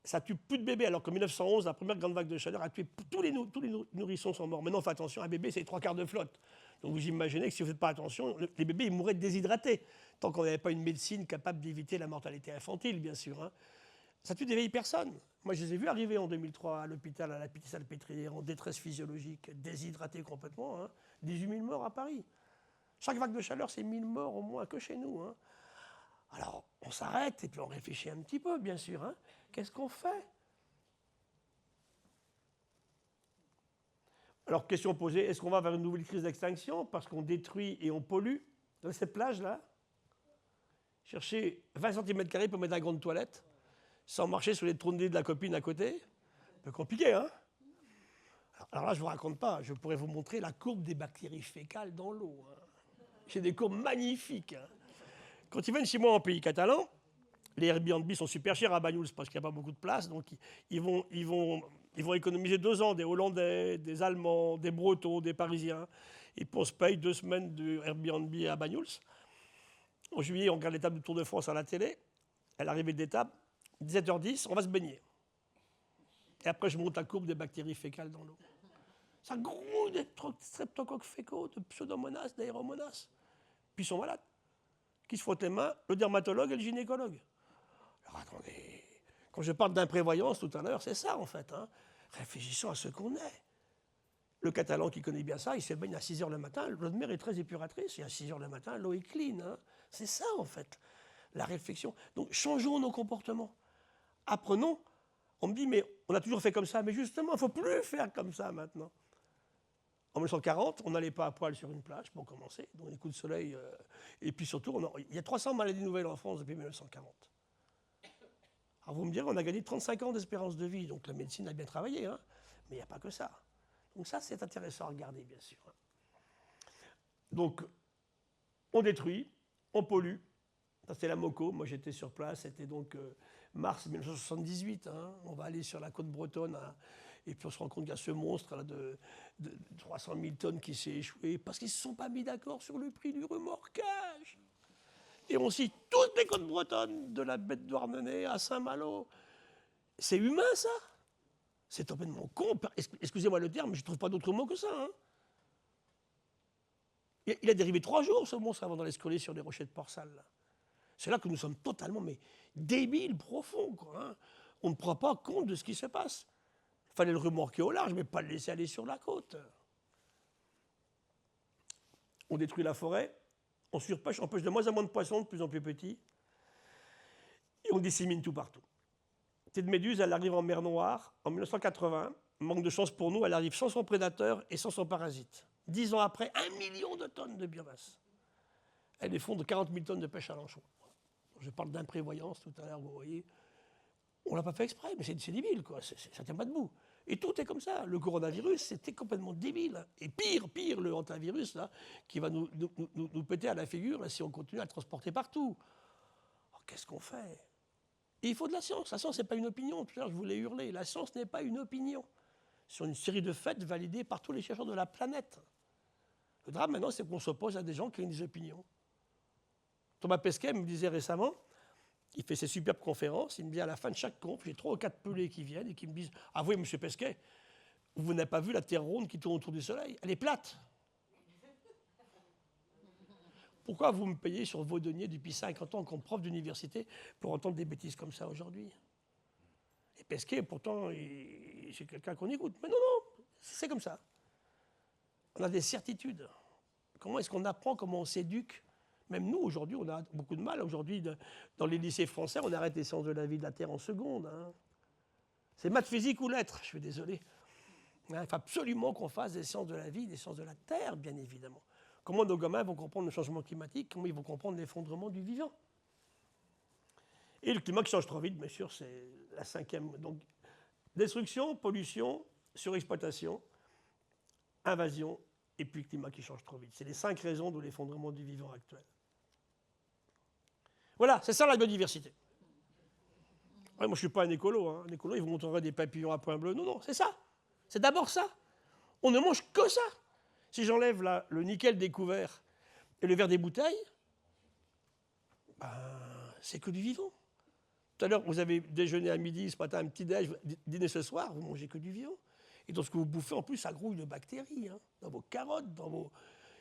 Ça tue plus de bébés, alors qu'en 1911, la première grande vague de chaleur a tué tous les nourrissons sont morts. Maintenant, on fait attention, un bébé, c'est 3/4 de flotte. Donc vous imaginez que si vous ne faites pas attention, les bébés ils mourraient déshydratés, tant qu'on n'avait pas une médecine capable d'éviter la mortalité infantile, bien sûr. Hein. Ça tue des vieilles personnes. Moi, je les ai vus arriver en 2003 à l'hôpital, à la Pitié-Salpêtrière, en détresse physiologique, déshydratés complètement. Hein. 18 000 morts à Paris. Chaque vague de chaleur, c'est 1000 morts au moins que chez nous. Hein. Alors, on s'arrête et puis on réfléchit un petit peu, bien sûr. Hein. Qu'est-ce qu'on fait? Alors, question posée, est-ce qu'on va vers une nouvelle crise d'extinction parce qu'on détruit et on pollue dans cette plage-là? Chercher 20 cm² pour mettre un grande toilette sans marcher sur les trônes de la copine à côté? Un peu compliqué, hein? Alors là, je ne vous raconte pas, je pourrais vous montrer la courbe des bactéries fécales dans l'eau. Hein. J'ai des courbes magnifiques. Hein. Quand ils viennent chez moi en pays catalan, les Airbnb sont super chers à Banyuls parce qu'il n'y a pas beaucoup de place, donc ils vont économiser 2 ans, des Hollandais, des Allemands, des Bretons, des Parisiens, et puis on se paye 2 semaines de Airbnb à Banyuls. En juillet, on regarde l'étape du Tour de France à la télé, à l'arrivée de l'étape, 17h10, on va se baigner. Et après, je monte la courbe des bactéries fécales dans l'eau. Ça grouille de streptocoques fécaux, de pseudomonas, d'aéromonas. Puis ils sont malades. Qui se frottent les mains, le dermatologue et le gynécologue. Alors attendez, quand je parle d'imprévoyance tout à l'heure, c'est ça en fait. Hein. Réfléchissons à ce qu'on est. Le Catalan qui connaît bien ça, il se baigne à 6 h le matin, l'eau de mer est très épuratrice, et à 6 h le matin, l'eau est clean. Hein. C'est ça en fait, la réflexion. Donc changeons nos comportements. Apprenons. On me dit, mais on a toujours fait comme ça, mais justement, il ne faut plus faire comme ça maintenant. En 1940, on n'allait pas à poil sur une plage, pour commencer, donc les coups de soleil. Et puis surtout, il y a 300 maladies nouvelles en France depuis 1940. Alors vous me direz, on a gagné 35 ans d'espérance de vie, donc la médecine a bien travaillé, hein, mais il n'y a pas que ça. Donc ça, c'est intéressant à regarder, bien sûr. Donc, on détruit, on pollue. Ça, c'était la MOCO, moi j'étais sur place, c'était donc mars 1978. Hein. On va aller sur la côte bretonne, hein, et puis on se rend compte qu'il y a ce monstre là, de 300 000 tonnes qui s'est échoué parce qu'ils ne se sont pas mis d'accord sur le prix du remorquage. Et on cite toutes les côtes bretonnes, de la baie de Douarnenez à Saint-Malo. C'est humain, ça? C'est complètement con. Excusez-moi le terme, mais je ne trouve pas d'autre mot que ça. Hein. Il a dérivé 3 jours, ce monstre, avant d'aller se coller sur les rochers de Port-Salle. C'est là que nous sommes totalement débiles, profonds. Quoi, hein. On ne prend pas compte de ce qui se passe. Il fallait le remorquer au large, mais pas le laisser aller sur la côte. On détruit la forêt, on surpêche, on pêche de moins en moins de poissons, de plus en plus petits, et on dissémine tout partout. Cette méduse, elle arrive en mer Noire en 1980. Manque de chance pour nous, elle arrive sans son prédateur et sans son parasite. 10 ans après, 1 million de tonnes de biomasse. Elle effondre 40 000 tonnes de pêche à l'anchois. Je parle d'imprévoyance tout à l'heure, vous voyez. On ne l'a pas fait exprès, mais c'est débile, quoi. Ça ne tient pas debout. Et tout est comme ça. Le coronavirus, c'était complètement débile. Et pire, le hantavirus, là, qui va nous péter à la figure là, si on continue à le transporter partout. Alors, qu'est-ce qu'on fait? Et il faut de la science. La science, ce n'est pas une opinion. Tout à l'heure, je voulais hurler. La science n'est pas une opinion. Sur une série de faits validés par tous les chercheurs de la planète. Le drame, maintenant, c'est qu'on s'oppose à des gens qui ont des opinions. Thomas Pesquet me disait récemment, il fait ses superbes conférences, il me dit à la fin de chaque conf, j'ai 3 ou 4 pelés qui viennent et qui me disent « Ah oui, monsieur Pesquet, vous n'avez pas vu la Terre ronde qui tourne autour du Soleil? Elle est plate. Pourquoi vous me payez sur vos deniers depuis 50 ans comme prof d'université pour entendre des bêtises comme ça aujourd'hui ?» Et Pesquet, pourtant, c'est quelqu'un qu'on écoute. Mais non, c'est comme ça. On a des certitudes. Comment est-ce qu'on apprend, comment on s'éduque? Même nous, aujourd'hui, on a beaucoup de mal. Aujourd'hui, dans les lycées français, on arrête les sciences de la vie de la Terre en seconde. Hein. C'est maths, physique ou lettres, je suis désolé. Il faut absolument qu'on fasse des sciences de la vie, des sciences de la Terre, bien évidemment. Comment nos gamins vont comprendre le changement climatique, comment ils vont comprendre l'effondrement du vivant. Et le climat qui change trop vite, bien sûr, c'est la 5e. Donc, destruction, pollution, surexploitation, invasion, et puis le climat qui change trop vite. C'est les 5 raisons de l'effondrement du vivant actuel. Voilà, c'est ça la biodiversité. Ouais, moi, je ne suis pas un écolo. Hein. Un écolo, ils vous montreraient des papillons à points bleus. Non, c'est ça. C'est d'abord ça. On ne mange que ça. Si j'enlève le nickel découvert et le verre des bouteilles, ben, c'est que du vivant. Tout à l'heure, vous avez déjeuné à midi, ce matin, un petit déj, dîner ce soir, vous mangez que du vivant. Et dans ce que vous bouffez, en plus, ça grouille de bactéries. Hein, dans vos carottes, dans vos...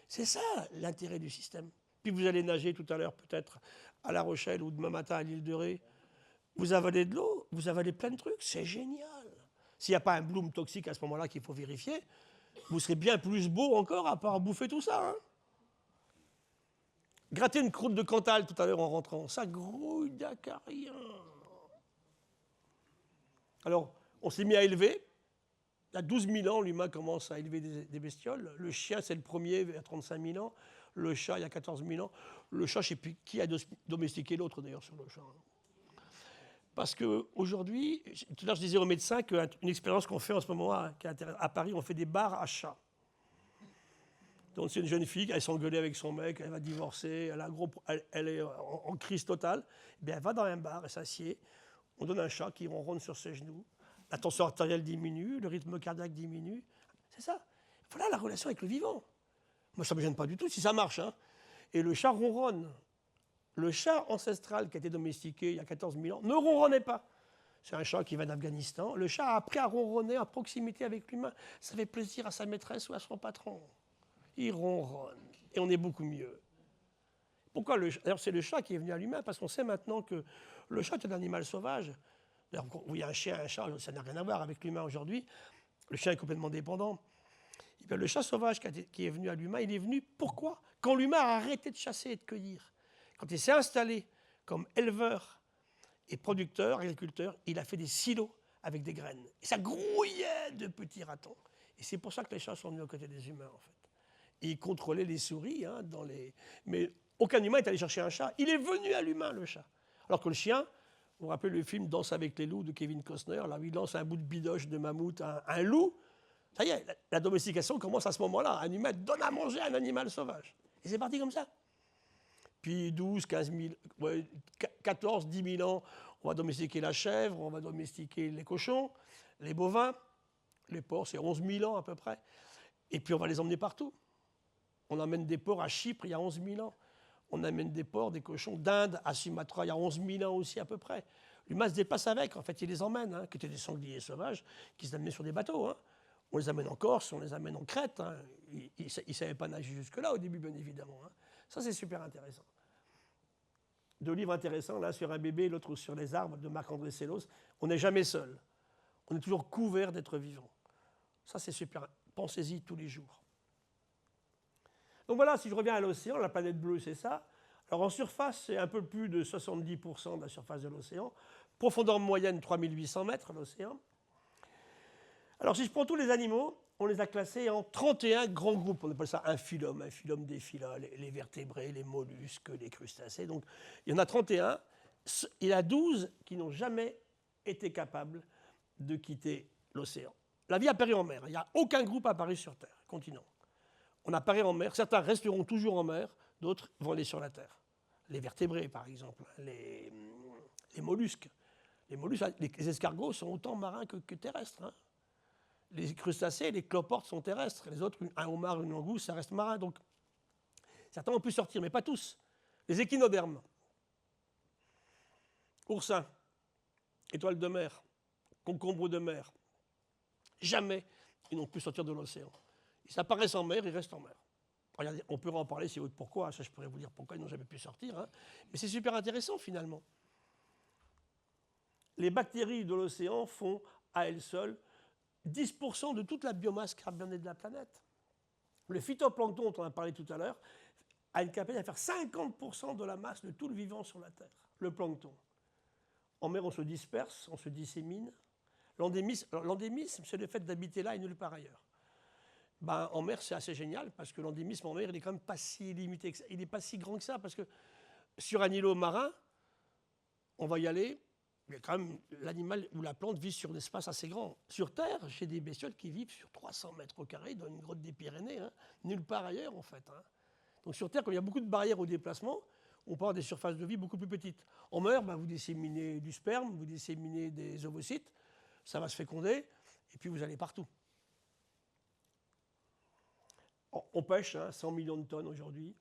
C'est ça, l'intérêt du système. Puis vous allez nager tout à l'heure, peut-être, à La Rochelle ou demain matin à l'île de Ré. Vous avalez de l'eau, vous avalez plein de trucs, c'est génial. S'il n'y a pas un bloom toxique à ce moment-là qu'il faut vérifier, vous serez bien plus beau encore à part bouffer tout ça. Hein. Gratter une croûte de Cantal tout à l'heure en rentrant, ça grouille d'acarien. Alors, on s'est mis à élever. Il y a 12 000 ans, l'humain commence à élever des bestioles. Le chien, c'est le premier, il y a 35 000 ans. Le chat, il y a 14 000 ans. Le chat, je ne sais plus qui a domestiqué l'autre, d'ailleurs, sur le chat. Parce qu'aujourd'hui, tout à l'heure, je disais aux médecins qu'une expérience qu'on fait en ce moment à Paris, on fait des bars à chats. Donc, c'est une jeune fille, elle s'engueulait avec son mec, elle va divorcer, elle est en crise totale. Eh bien, elle va dans un bar, elle s'assied, on donne un chat qui ronronne sur ses genoux. La tension artérielle diminue, le rythme cardiaque diminue. C'est ça. Voilà la relation avec le vivant. Moi, ça ne me gêne pas du tout si ça marche. Hein. Et le chat ronronne. Le chat ancestral qui a été domestiqué il y a 14 000 ans ne ronronnait pas. C'est un chat qui va d'Afghanistan. Le chat a appris à ronronner à proximité avec l'humain. Ça fait plaisir à sa maîtresse ou à son patron. Il ronronne. Et on est beaucoup mieux. Pourquoi D'ailleurs, c'est le chat qui est venu à l'humain, parce qu'on sait maintenant que le chat est un animal sauvage. D'ailleurs, il y a un chien, un chat, ça n'a rien à voir avec l'humain aujourd'hui. Le chien est complètement dépendant. Et bien, le chat sauvage qui est venu à l'humain, il est venu pourquoi? Quand l'humain a arrêté de chasser et de cueillir. Quand il s'est installé comme éleveur et producteur, agriculteur, il a fait des silos avec des graines. Et ça grouillait de petits ratons. Et c'est pour ça que les chats sont venus aux côtés des humains, en fait. Et ils contrôlaient les souris, hein, mais aucun humain est allé chercher un chat. Il est venu à l'humain, le chat. Alors que le chien, vous vous rappelez le film Danse avec les loups de Kevin Costner, là où il lance un bout de bidoche de mammouth à un loup. Ça y est, la domestication commence à ce moment-là. Un humain donne à manger à un animal sauvage. Et c'est parti comme ça. Puis 12, 15 000, 14, 10 000 ans, on va domestiquer la chèvre, on va domestiquer les cochons, les bovins, les porcs, c'est 11 000 ans à peu près. Et puis on va les emmener partout. On amène des porcs à Chypre il y a 11 000 ans. On amène des porcs, des cochons d'Inde à Sumatra il y a 11 000 ans aussi à peu prêt. L'humain se déplace avec, en fait, il les emmène, hein, qui étaient des sangliers sauvages, qui se amenaient sur des bateaux. Hein. On les amène en Corse, on les amène en Crète. Hein. Ils ne savaient pas nager jusque-là au début, bien évidemment. Hein. Ça, c'est super intéressant. Deux livres intéressants, l'un sur un bébé, l'autre sur les arbres, de Marc-André Sellos. On n'est jamais seul. On est toujours couvert d'êtres vivants. Ça, c'est super. Pensez-y tous les jours. Donc voilà, si je reviens à l'océan, la planète bleue, c'est ça. Alors en surface, c'est un peu plus de 70% de la surface de l'océan. Profondeur moyenne, 3800 mètres, l'océan. Alors si je prends tous les animaux, on les a classés en 31 grands groupes. On appelle ça un phylum des phyla, les vertébrés, les mollusques, les crustacés. Donc il y en a 31. Il y en a 12 qui n'ont jamais été capables de quitter l'océan. La vie apparaît en mer. Il n'y a aucun groupe apparu sur Terre, continent. On apparaît en mer. Certains resteront toujours en mer, d'autres vont aller sur la Terre. Les vertébrés, par exemple, les mollusques. Les escargots sont autant marins que terrestres. Hein. Les crustacés, les cloportes sont terrestres. Les autres, un homard, une langouste, ça reste marin. Donc, certains ont pu sortir, mais pas tous. Les échinodermes, oursins, étoiles de mer, concombres de mer, jamais ils n'ont pu sortir de l'océan. Ils apparaissent en mer, ils restent en mer. Regardez, on peut en parler si vous voulez pourquoi, ça je pourrais vous dire pourquoi ils n'ont jamais pu sortir. Hein. Mais c'est super intéressant finalement. Les bactéries de l'océan font à elles seules 10% de toute la biomasse carbonée de la planète. Le phytoplancton, dont on a parlé tout à l'heure, a une capacité à faire 50% de la masse de tout le vivant sur la Terre. Le plancton. En mer, on se disperse, on se dissémine. L'endémisme, c'est le fait d'habiter là et nulle part ailleurs. Ben, en mer, c'est assez génial, parce que l'endémisme en mer, il n'est quand même pas si limité que ça. Il n'est pas si grand que ça, parce que sur un îlot marin, on va y aller, mais quand même, l'animal ou la plante vit sur un espace assez grand. Sur Terre, j'ai des bestioles qui vivent sur 300 mètres au carré dans une grotte des Pyrénées, hein, nulle part ailleurs, en fait. Hein. Donc sur Terre, comme il y a beaucoup de barrières au déplacement, on peut avoir des surfaces de vie beaucoup plus petites. En mer, ben, vous disséminez du sperme, vous disséminez des ovocytes, ça va se féconder, et puis vous allez partout. On pêche, hein, 100 millions de tonnes aujourd'hui,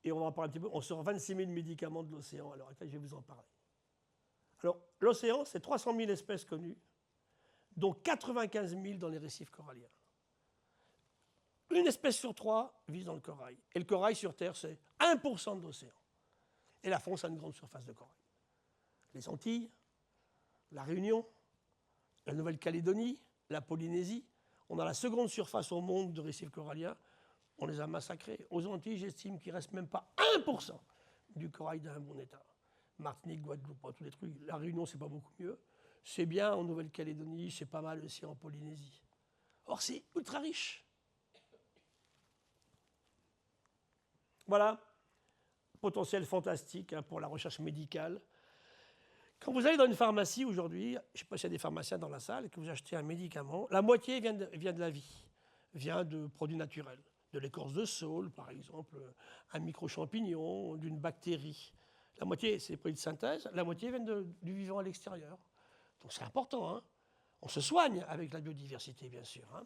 et on va en parler un petit peu. On sort 26 000 médicaments de l'océan, alors je vais vous en parler. Alors, l'océan, c'est 300 000 espèces connues, dont 95 000 dans les récifs coralliens. Une espèce sur 3 vit dans le corail. Et le corail sur Terre, c'est 1% de l'océan. Et la France a une grande surface de corail. Les Antilles, la Réunion, la Nouvelle-Calédonie, la Polynésie, on a la seconde surface au monde de récifs coralliens. On les a massacrés. Aux Antilles, j'estime qu'il ne reste même pas 1% du corail d'un bon état. Martinique, Guadeloupe, tous les trucs. La Réunion, c'est pas beaucoup mieux. C'est bien en Nouvelle-Calédonie, c'est pas mal aussi en Polynésie. Or, c'est ultra riche. Voilà, potentiel fantastique hein, pour la recherche médicale. Quand vous allez dans une pharmacie aujourd'hui, je ne sais pas s'il y a des pharmaciens dans la salle, et que vous achetez un médicament, la moitié vient de la vie, vient de produits naturels. De l'écorce de saule, par exemple, un micro-champignon, d'une bactérie. La moitié, c'est des produits de synthèse, la moitié vient du vivant à l'extérieur. Donc c'est important. Hein. On se soigne avec la biodiversité, bien sûr. Hein.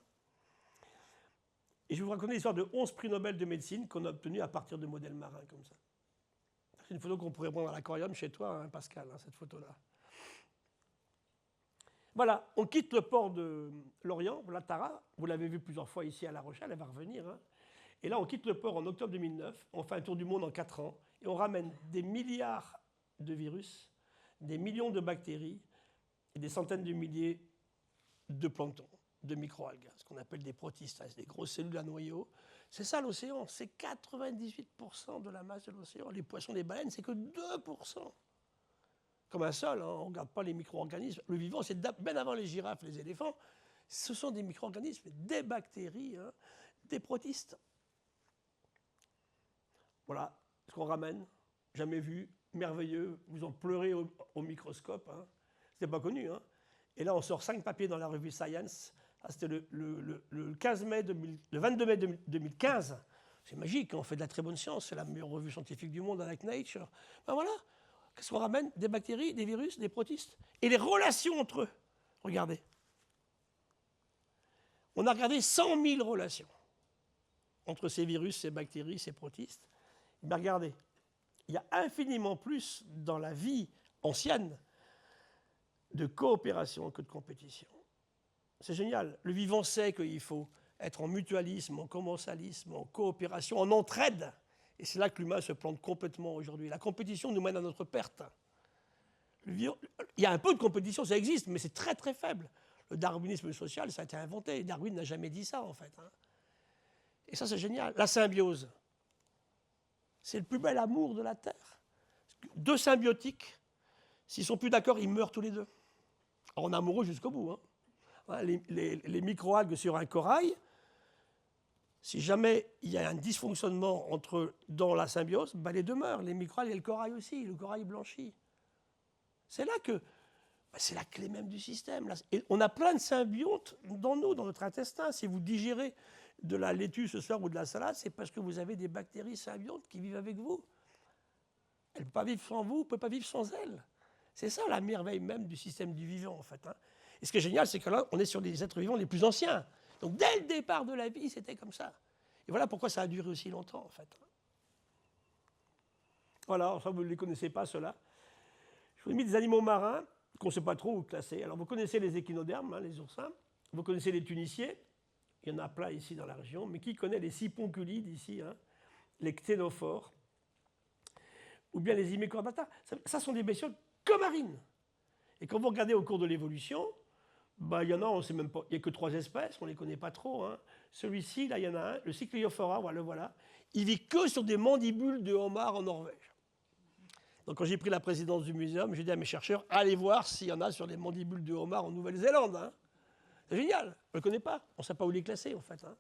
Et je vais vous raconter l'histoire de 11 prix Nobel de médecine qu'on a obtenus à partir de modèles marins comme ça. C'est une photo qu'on pourrait prendre à l'aquarium chez toi, hein, Pascal, hein, cette photo-là. Voilà, on quitte le port de Lorient, la Tara, vous l'avez vu plusieurs fois ici à La Rochelle, elle va revenir. Hein. Et là, on quitte le port en octobre 2009, on fait un tour du monde en 4 ans, et on ramène des milliards de virus, des millions de bactéries, et des centaines de milliers de planctons, de microalgues, ce qu'on appelle des protistes, des grosses cellules à noyaux. C'est ça l'océan, c'est 98% de la masse de l'océan. Les poissons, les baleines, c'est que 2%. Comme un sol, hein, on ne regarde pas les micro-organismes. Le vivant, c'est bien avant les girafes, les éléphants. Ce sont des micro-organismes, des bactéries, hein, des protistes. Voilà ce qu'on ramène, jamais vu, merveilleux. Vous en pleurez au microscope. Hein. C'était pas connu. Hein. Et là, on sort 5 papiers dans la revue Science. Ah, c'était le 15 mai le 22 mai 2015. C'est magique, on fait de la très bonne science. C'est la meilleure revue scientifique du monde avec Nature. Ben voilà. Qu'est-ce qu'on ramène? Des bactéries, des virus, des protistes. Et les relations entre eux. Regardez. On a regardé 100 000 relations entre ces virus, ces bactéries, ces protistes. Mais regardez, il y a infiniment plus dans la vie ancienne de coopération que de compétition. C'est génial. Le vivant sait qu'il faut être en mutualisme, en commensalisme, en coopération, en entraide. Et c'est là que l'humain se plante complètement aujourd'hui. La compétition nous mène à notre perte. Il y a un peu de compétition, ça existe, mais c'est très très faible. Le darwinisme social, ça a été inventé. Darwin n'a jamais dit ça, en fait. Hein. Et ça, c'est génial. La symbiose. C'est le plus bel amour de la Terre. 2 symbiotiques, s'ils ne sont plus d'accord, ils meurent tous les 2. Alors, on est amoureux jusqu'au bout. Hein. Les microalgues sur un corail, si jamais il y a un dysfonctionnement dans la symbiose, ben les 2 meurent, les microalgues et le corail aussi, le corail blanchit. C'est là que c'est la clé même du système. Et on a plein de symbiontes dans nous, dans notre intestin. Si vous digérez de la laitue ce soir ou de la salade, c'est parce que vous avez des bactéries symbiontes qui vivent avec vous. Elles ne peuvent pas vivre sans vous, ne peuvent pas vivre sans elles. C'est ça la merveille même du système du vivant, en fait. Hein. Et ce qui est génial, c'est que là, on est sur les êtres vivants les plus anciens. Donc dès le départ de la vie, c'était comme ça. Et voilà pourquoi ça a duré aussi longtemps, en fait. Voilà, enfin, vous ne les connaissez pas, ceux-là. Je vous ai mis des animaux marins qu'on ne sait pas trop où classer. Alors, vous connaissez les échinodermes, hein, les oursins. Vous connaissez les tuniciers. Il y en a plein ici dans la région. Mais qui connaît les siponculides ici, hein, les cténophores, ou bien les himicordata. Ça sont des bestioles que marines. Et quand vous regardez au cours de l'évolution, bah, il y en a, on sait même pas, il n'y a que 3 espèces, on ne les connaît pas trop. Hein. Celui-ci, là, il y en a un, le Cycliophora, voilà, le voilà. Il vit que sur des mandibules de homard en Norvège. Donc quand j'ai pris la présidence du muséum, j'ai dit à mes chercheurs, allez voir s'il y en a sur les mandibules de homard en Nouvelle-Zélande. Hein. C'est génial, on ne le connaît pas, on ne sait pas où les classer en fait. Hein.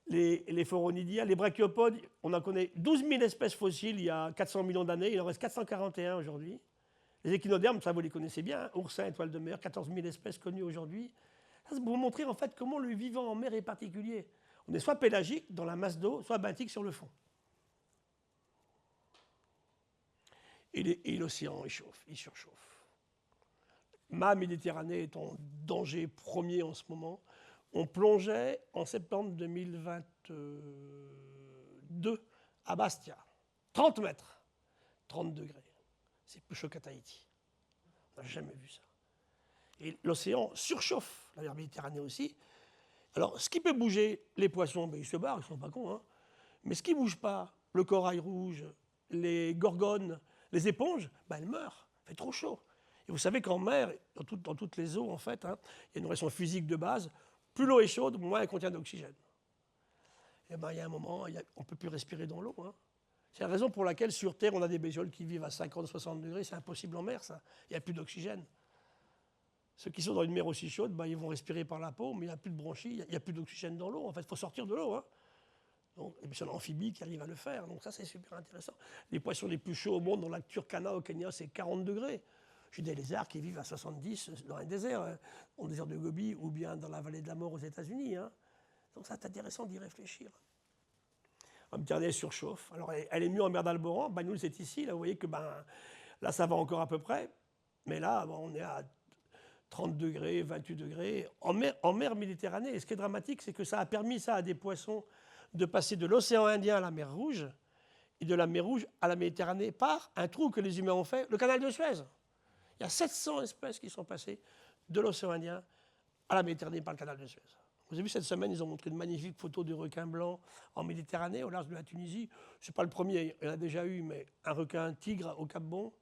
Les phoronidia, les brachiopodes, on en connaît 12 000 espèces fossiles il y a 400 millions d'années, il en reste 441 aujourd'hui. Les échinodermes, ça vous les connaissez bien, hein, oursins, étoiles de mer, 14 000 espèces connues aujourd'hui. Ça, c'est pour vous montrer en fait comment le vivant en mer est particulier. On est soit pélagique dans la masse d'eau, soit benthique sur le fond. Et l'océan, il surchauffe. Ma Méditerranée est en danger premier en ce moment. On plongeait en septembre 2022 à Bastia. 30 mètres, 30 degrés. C'est plus chaud qu'à Tahiti. On n'a jamais vu ça. Et l'océan surchauffe, la mer Méditerranée aussi. Alors, ce qui peut bouger, les poissons, ben, ils se barrent, ils ne sont pas cons. Hein. Mais ce qui ne bouge pas, le corail rouge, les gorgones, les éponges, ben, elles meurent. Il fait trop chaud. Et vous savez qu'en mer, dans toutes les eaux, en fait, hein, il y a une relation physique de base. Plus l'eau est chaude, moins elle contient d'oxygène. Et ben, il y a un moment, on ne peut plus respirer dans l'eau. Hein. C'est la raison pour laquelle, sur Terre, on a des bestioles qui vivent à 50-60 degrés. C'est impossible en mer, ça. Il n'y a plus d'oxygène. Ceux qui sont dans une mer aussi chaude, ben, ils vont respirer par la peau, mais il n'y a plus de bronchie, il n'y a plus d'oxygène dans l'eau. En fait, il faut sortir de l'eau. Hein. Donc, les bestioles amphibies qui arrivent à le faire. Donc ça, c'est super intéressant. Les poissons les plus chauds au monde, dans le lac Turkana, au Kenya, c'est 40 degrés. J'ai des lézards qui vivent à 70 dans un désert, hein, dans le désert de Gobi, ou bien dans la vallée de la mort aux États-Unis. Hein. Donc ça, c'est intéressant d'y réfléchir. La Méditerranée surchauffe. Alors, elle est mieux en mer d'Alboran. Ben, nous, c'est ici. Là, vous voyez que là, ça va encore à peu près. Mais là, on est à 30 degrés, 28 degrés. En mer Méditerranée. Et ce qui est dramatique, c'est que ça a permis ça à des poissons de passer de l'océan Indien à la mer Rouge et de la mer Rouge à la Méditerranée par un trou que les humains ont fait, le canal de Suez. Il y a 700 espèces qui sont passées de l'océan Indien à la Méditerranée par le canal de Suez. Vous avez vu cette semaine, ils ont montré une magnifique photo du requin blanc en Méditerranée, au large de la Tunisie. Ce n'est pas le premier, il y en a déjà eu, mais un requin tigre au Cap Bon.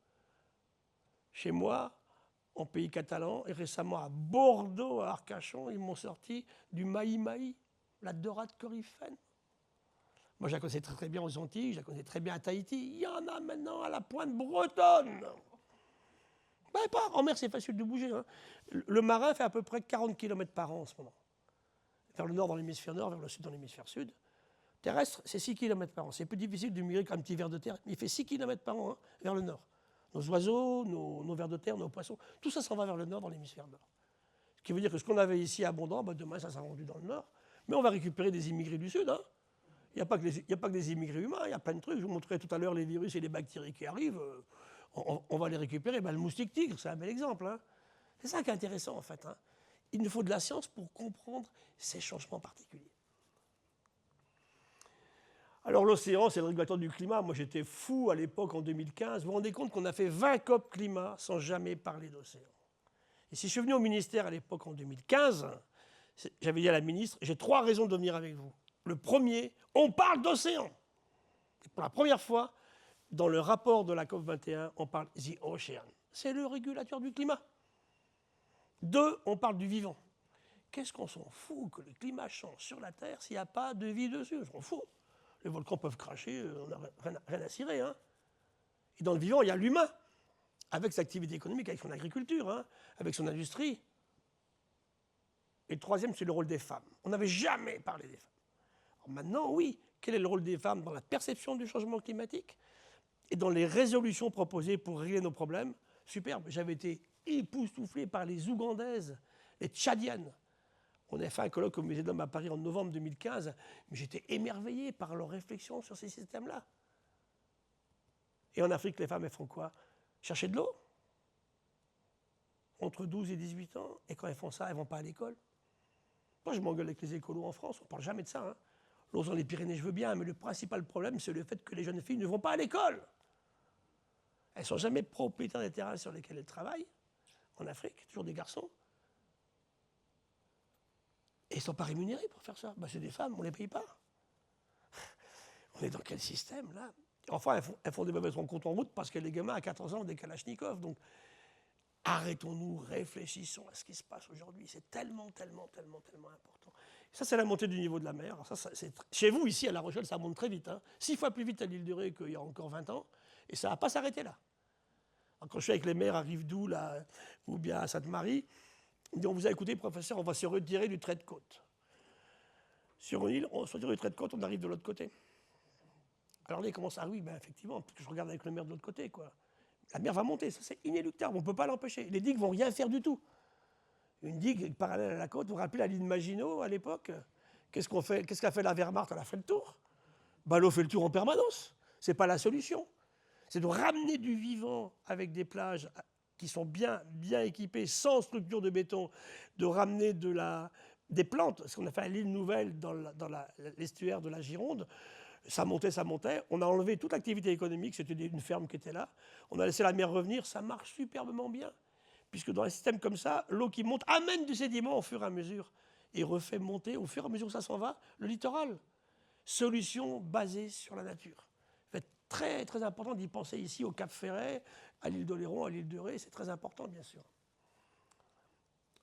Chez moi, en pays catalan, et récemment à Bordeaux, à Arcachon, ils m'ont sorti du maï-maï, la dorade coryphène. Moi, je la connaissais très, très bien aux Antilles, je la connais très bien à Tahiti. Il y en a maintenant à la pointe bretonne. Ben, pas. En mer, c'est facile de bouger. Hein. Le marin fait à peu près 40 km par an en ce moment. Vers le nord dans l'hémisphère nord, vers le sud dans l'hémisphère sud. Terrestre, c'est 6 km par an. C'est plus difficile de migrer qu'un petit ver de terre. Il fait 6 km par an hein, vers le nord. Nos oiseaux, nos vers de terre, nos poissons, tout ça s'en va vers le nord dans l'hémisphère nord. Ce qui veut dire que ce qu'on avait ici abondant, ben demain, ça s'est rendu dans le nord. Mais on va récupérer des immigrés du sud. Hein. Il n'y a pas que des immigrés humains, il y a plein de trucs. Je vous montrerai tout à l'heure les virus et les bactéries qui arrivent. On va les récupérer. Ben, le moustique tigre, c'est un bel exemple. Hein. C'est ça qui est intéressant, en fait. Hein. Il nous faut de la science pour comprendre ces changements particuliers. Alors, l'océan, c'est le régulateur du climat. Moi, j'étais fou à l'époque, en 2015. Vous vous rendez compte qu'on a fait 20 COP climat sans jamais parler d'océan. Et si je suis venu au ministère à l'époque, en 2015, j'avais dit à la ministre, j'ai 3 raisons de venir avec vous. Le premier, on parle d'océan. Pour la première fois, dans le rapport de la COP21, on parle the ocean. C'est le régulateur du climat. 2, on parle du vivant. Qu'est-ce qu'on s'en fout que le climat change sur la Terre s'il n'y a pas de vie dessus? On s'en fout. Les volcans peuvent cracher, on n'a rien à cirer. Hein. Et dans le vivant, il y a l'humain, avec ses activités économiques, avec son agriculture, hein, avec son industrie. Et le troisième, c'est le rôle des femmes. On n'avait jamais parlé des femmes. Alors maintenant, oui, quel est le rôle des femmes dans la perception du changement climatique et dans les résolutions proposées pour régler nos problèmes? Superbe. J'avais été époustouflé par les Ougandaises, les Tchadiennes. On a fait un colloque au Musée de l'Homme à Paris en novembre 2015, mais j'étais émerveillé par leurs réflexions sur ces systèmes-là. Et en Afrique, les femmes, elles font quoi? Chercher de l'eau entre 12 et 18 ans, et quand elles font ça, elles ne vont pas à l'école. Moi, je m'engueule avec les écolos en France, on ne parle jamais de ça. Hein. L'eau dans les Pyrénées, je veux bien, mais le principal problème, c'est le fait que les jeunes filles ne vont pas à l'école. Elles ne sont jamais propriétaires des terrains sur lesquels elles travaillent, en Afrique, toujours des garçons. Et ils ne sont pas rémunérés pour faire ça. Ben, c'est des femmes, on ne les paye pas. On est dans quel système, là? Enfin, elles font des mauvaises rencontres en route parce que les gamins, à 14 ans, ont des kalachnikovs. Donc, arrêtons-nous, réfléchissons à ce qui se passe aujourd'hui. C'est tellement, tellement, tellement, tellement important. Ça, c'est la montée du niveau de la mer. Ça, chez vous, ici, à La Rochelle, ça monte très vite. Hein. 6 fois plus vite à l'île de Ré qu'il y a encore 20 ans. Et ça ne va pas s'arrêter là. Alors, quand je suis avec les maires à Rive-Doux, là, ou bien à Sainte-Marie, ils disent, on vous a écouté, professeur, on va se retirer du trait de côte. Sur une île, on se retire du trait de côte, on arrive de l'autre côté. Alors là, ils commencent, ah oui, ben, effectivement, parce que je regarde avec le maire de l'autre côté, quoi. La mer va monter, ça c'est inéluctable, on ne peut pas l'empêcher. Les digues ne vont rien faire du tout. Une digue parallèle à la côte, vous vous rappelez la ligne Maginot à l'époque? Qu'est-ce qu'a fait la Wehrmacht? Elle a fait le tour. Ben, l'eau fait le tour en permanence. Ce n'est pas la solution. C'est de ramener du vivant avec des plages qui sont bien équipées, sans structure de béton, de ramener des plantes, ce qu'on a fait à l'île Nouvelle dans l'estuaire de la Gironde. Ça montait. On a enlevé toute l'activité économique, c'était une ferme qui était là. On a laissé la mer revenir, ça marche superbement bien. Puisque dans un système comme ça, l'eau qui monte amène du sédiment au fur et à mesure et refait monter, au fur et à mesure que ça s'en va, le littoral. Solution basée sur la nature. C'est très, très important d'y penser ici au Cap Ferret, à l'île d'Oléron, à l'île de Ré, c'est très important, bien sûr.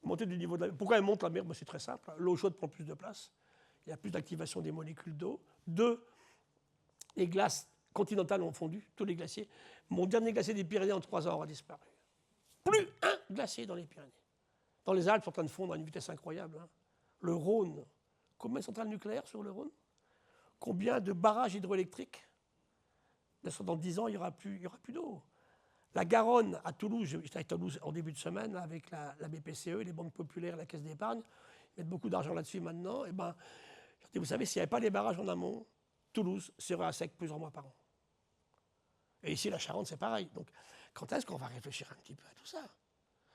Montée du niveau de la mer. Pourquoi elle monte la mer? Ben, c'est très simple. L'eau chaude prend plus de place. Il y a plus d'activation des molécules d'eau. 2, les glaces continentales ont fondu, tous les glaciers. Mon dernier glacier des Pyrénées en 3 ans aura disparu. Plus un glacier dans les Pyrénées. Dans les Alpes, sont en train de fondre à une vitesse incroyable. Hein. Le Rhône, combien de centrales nucléaires sur le Rhône? Combien de barrages hydroélectriques? Dans 10 ans, il n'y aura plus d'eau. La Garonne, à Toulouse, j'étais à Toulouse en début de semaine avec la BPCE, les banques populaires, la Caisse d'épargne. Ils mettent beaucoup d'argent là-dessus maintenant. Et ben, vous savez, s'il n'y avait pas les barrages en amont, Toulouse serait à sec plusieurs mois par an. Et ici, la Charente, c'est pareil. Donc, quand est-ce qu'on va réfléchir un petit peu à tout ça?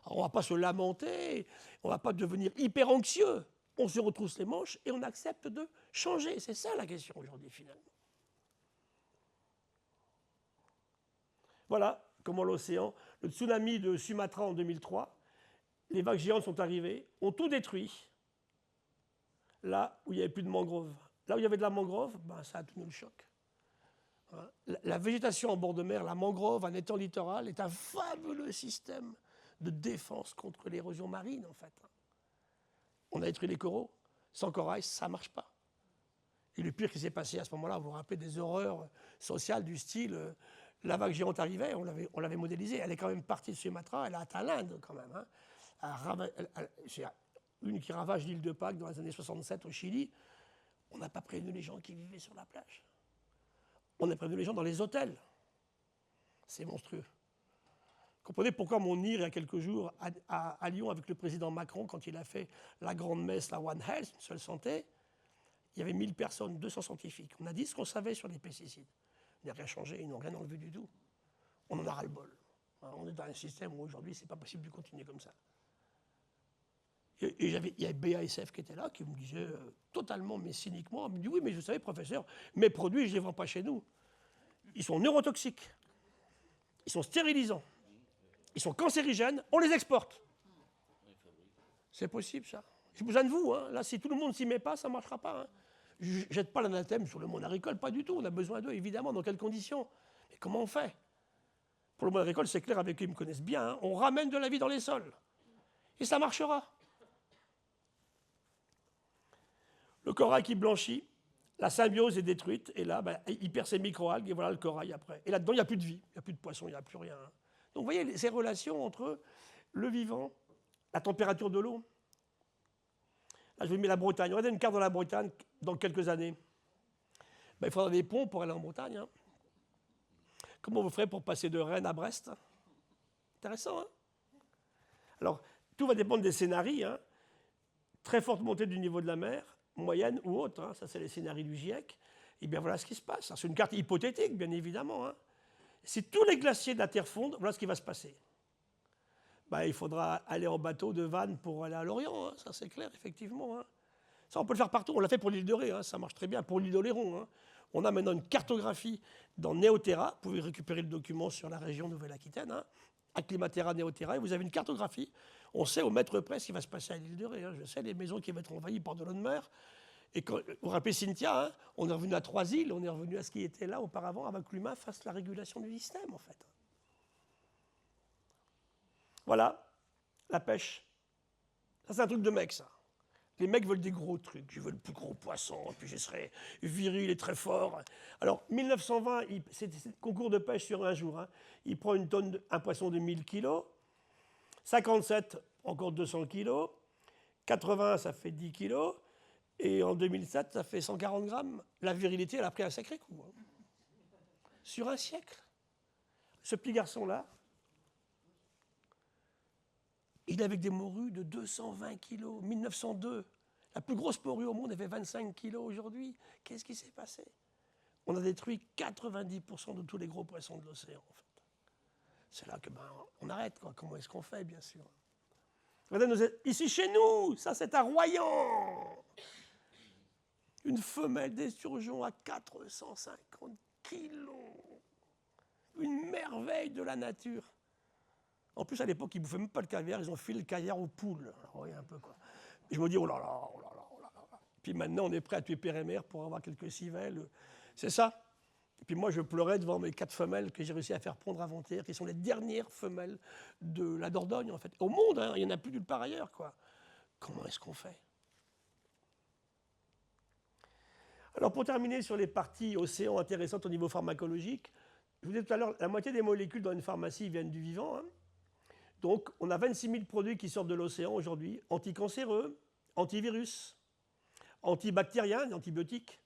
Alors, on ne va pas se lamenter, on ne va pas devenir hyper anxieux. On se retrousse les manches et on accepte de changer. C'est ça la question aujourd'hui, finalement. Voilà comment l'océan, le tsunami de Sumatra en 2003, les vagues géantes sont arrivées, ont tout détruit, là où il n'y avait plus de mangrove. Là où il y avait de la mangrove, ben, ça a tenu le choc. La végétation en bord de mer, la mangrove, un étang littoral, est un fabuleux système de défense contre l'érosion marine, en fait. On a détruit les coraux. Sans corail, ça ne marche pas. Et le pire qui s'est passé à ce moment-là, vous vous rappelez des horreurs sociales du style la vague géante arrivait, on l'avait modélisée, elle est quand même partie de Sumatra, elle a atteint l'Inde quand même. Hein. C'est une qui ravage l'île de Pâques dans les années 67 au Chili. On n'a pas prévenu les gens qui vivaient sur la plage. On a prévenu les gens dans les hôtels. C'est monstrueux. Comprenez pourquoi mon IR, il y a quelques jours, à Lyon, avec le président Macron, quand il a fait la grande messe, la One Health, une seule santé, il y avait 1000 personnes, 200 scientifiques. On a dit ce qu'on savait sur les pesticides. Il n'y a rien changé, ils n'ont rien enlevé du tout. On en a ras-le-bol. On est dans un système où aujourd'hui, ce n'est pas possible de continuer comme ça. Et il y avait BASF qui était là, qui me disait totalement, mais cyniquement, il me dit oui, mais vous savez, professeur, mes produits, je ne les vends pas chez nous. Ils sont neurotoxiques, ils sont stérilisants, ils sont cancérigènes, on les exporte. C'est possible, ça. J'ai besoin de vous. Hein. Là, si tout le monde ne s'y met pas, ça ne marchera pas. Hein. Je ne jette pas l'anathème sur le monde agricole, pas du tout. On a besoin d'eux, évidemment. Dans quelles conditions? Mais comment on fait? Pour le monde agricole, c'est clair, avec eux, ils me connaissent bien. Hein. On ramène de la vie dans les sols. Et ça marchera. Le corail qui blanchit, la symbiose est détruite, et là, ben, il perd ses microalgues, et voilà le corail après. Et là-dedans, il n'y a plus de vie, il n'y a plus de poissons, il n'y a plus rien. Hein. Donc vous voyez ces relations entre le vivant, la température de l'eau. Là, je vous mets la Bretagne. Regardez une carte de la Bretagne dans quelques années. Ben, il faudra des ponts pour aller en Bretagne. Hein. Comment vous ferez pour passer de Rennes à Brest? Intéressant, hein? Alors, tout va dépendre des scénarios. Hein. Très forte montée du niveau de la mer, moyenne ou haute. Hein. Ça, c'est les scénarios du GIEC. Et bien, voilà ce qui se passe. C'est une carte hypothétique, bien évidemment. Hein. Si tous les glaciers de la Terre fondent, voilà ce qui va se passer. Ben, il faudra aller en bateau de Vannes pour aller à Lorient. Hein. Ça, c'est clair, effectivement. Hein. Ça, on peut le faire partout. On l'a fait pour l'île de Ré. Hein. Ça marche très bien pour l'île d'Oléron. Hein. On a maintenant une cartographie dans Néoterra. Vous pouvez récupérer le document sur la région Nouvelle-Aquitaine. Hein. Acclimatera Néoterra. Et vous avez une cartographie. On sait au mètre près ce qui va se passer à l'île de Ré. Hein. Je sais les maisons qui vont être envahies par de l'eau de mer. Et quand, vous vous rappelez Cynthia, hein, on est revenu à 3 îles. On est revenu à ce qui était là auparavant avant que l'humain fasse la régulation du système, en fait. Voilà. La pêche. Ça, c'est un truc de mec, ça. Les mecs veulent des gros trucs. Je veux le plus gros poisson, puis je serai viril et très fort. Alors, 1920, c'est concours de pêche sur un jour. Hein. Il prend un poisson de 1000 kilos. 57, encore 200 kilos. 80, ça fait 10 kilos. Et en 2007, ça fait 140 grammes. La virilité, elle a pris un sacré coup. Hein. Sur un siècle. Ce petit garçon-là, il est avec des morues de 220 kilos, 1902. La plus grosse morue au monde avait 25 kilos aujourd'hui. Qu'est-ce qui s'est passé? On a détruit 90% de tous les gros poissons de l'océan, en fait. C'est là que on arrête, quoi. Comment est-ce qu'on fait, bien sûr? Regardez, ici chez nous, ça c'est à Royan. Une femelle d'esturgeon à 450 kilos. Une merveille de la nature. En plus, à l'époque, ils ne bouffaient même pas le caviar, ils ont filé le caviar aux poules. Alors, voyez un peu quoi. Et je me dis, oh là là, oh là là, oh là là. Puis maintenant, on est prêt à tuer père et mère pour avoir quelques civelles. C'est ça. Et puis moi, je pleurais devant mes 4 femelles que j'ai réussi à faire pondre avant-hier, qui sont les dernières femelles de la Dordogne, en fait. Au monde, hein, il n'y en a plus nulle part ailleurs, quoi. Comment est-ce qu'on fait? Alors, pour terminer sur les parties océans intéressantes au niveau pharmacologique, je vous disais tout à l'heure, la moitié des molécules dans une pharmacie viennent du vivant. Hein. Donc, on a 26 000 produits qui sortent de l'océan aujourd'hui, anticancéreux, antivirus, antibactériens, antibiotiques.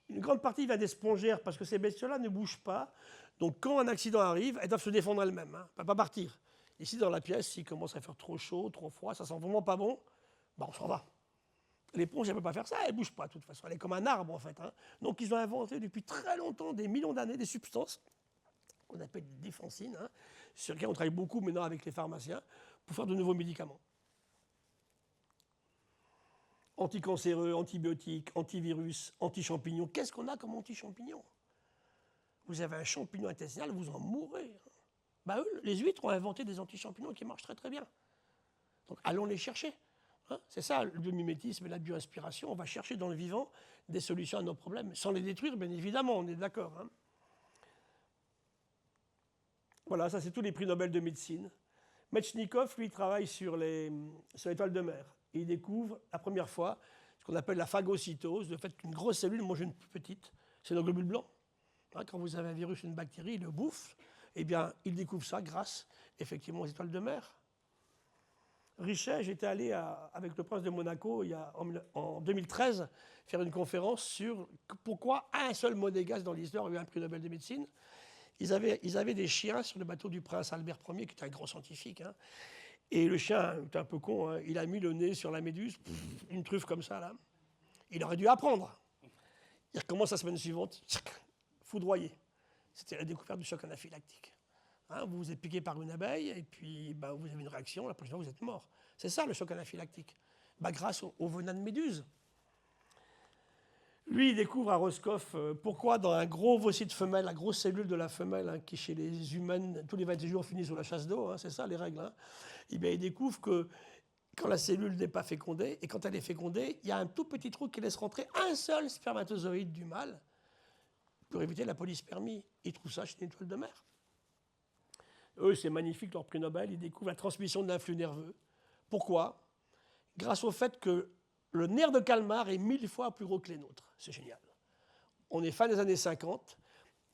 Une grande partie vient des spongères parce que ces bestioles-là ne bougent pas. Donc, quand un accident arrive, elles doivent se défendre elles-mêmes. Hein. Elles ne peuvent pas partir. Ici, dans la pièce, s'il commence à faire trop chaud, trop froid, ça sent vraiment pas bon, on s'en va. L'éponge, elle ne peut pas faire ça, elle ne bouge pas de toute façon. Elle est comme un arbre, en fait. Hein. Donc, ils ont inventé depuis très longtemps, des millions d'années, des substances qu'on appelle des défensines, hein, sur lesquelles on travaille beaucoup maintenant avec les pharmaciens, pour faire de nouveaux médicaments. Anticancéreux, antibiotiques, antivirus, anti-champignons. Qu'est-ce qu'on a comme anti-champignons? Vous avez un champignon intestinal, vous en mourrez. Eux, les huîtres ont inventé des anti-champignons qui marchent très très bien. Donc allons les chercher. Hein, c'est ça le biomimétisme et la bioinspiration. On va chercher dans le vivant des solutions à nos problèmes, sans les détruire, bien évidemment, on est d'accord. Hein. Voilà, ça c'est tous les prix Nobel de médecine. Metchnikov, lui, travaille sur l'étoile de mer. Et il découvre la première fois ce qu'on appelle la phagocytose, le fait qu'une grosse cellule mange une plus petite. C'est nos globules blancs. Hein, quand vous avez un virus, une bactérie, il le bouffe. Eh bien, il découvre ça grâce, effectivement, aux étoiles de mer. Richet, j'étais allé avec le prince de Monaco en 2013 faire une conférence sur pourquoi un seul monégasque dans l'histoire a eu un prix Nobel de médecine. Ils avaient des chiens sur le bateau du prince Albert Ier, qui était un grand scientifique. Hein. Et le chien était un peu con, hein, il a mis le nez sur la méduse, une truffe comme ça, là. Il aurait dû apprendre. Il recommence la semaine suivante, foudroyé. C'était la découverte du choc anaphylactique. Hein, vous vous êtes piqué par une abeille, et puis vous avez une réaction, la prochaine fois vous êtes mort. C'est ça le choc anaphylactique. Grâce au venin de méduse. Lui, il découvre à Roscoff pourquoi dans un gros ovocyte femelle, la grosse cellule de la femelle, hein, qui chez les humaines, tous les 28 jours finit sur la chasse d'eau, hein, c'est ça les règles, hein, il découvre que quand la cellule n'est pas fécondée, et quand elle est fécondée, il y a un tout petit trou qui laisse rentrer un seul spermatozoïde du mâle pour éviter la polyspermie. Il trouve ça chez une étoile de mer. Eux, c'est magnifique, leur prix Nobel, ils découvrent la transmission de l'influx nerveux. Pourquoi ? Grâce au fait que le nerf de calmar est 1000 fois plus gros que les nôtres. C'est génial. On est fin des années 50,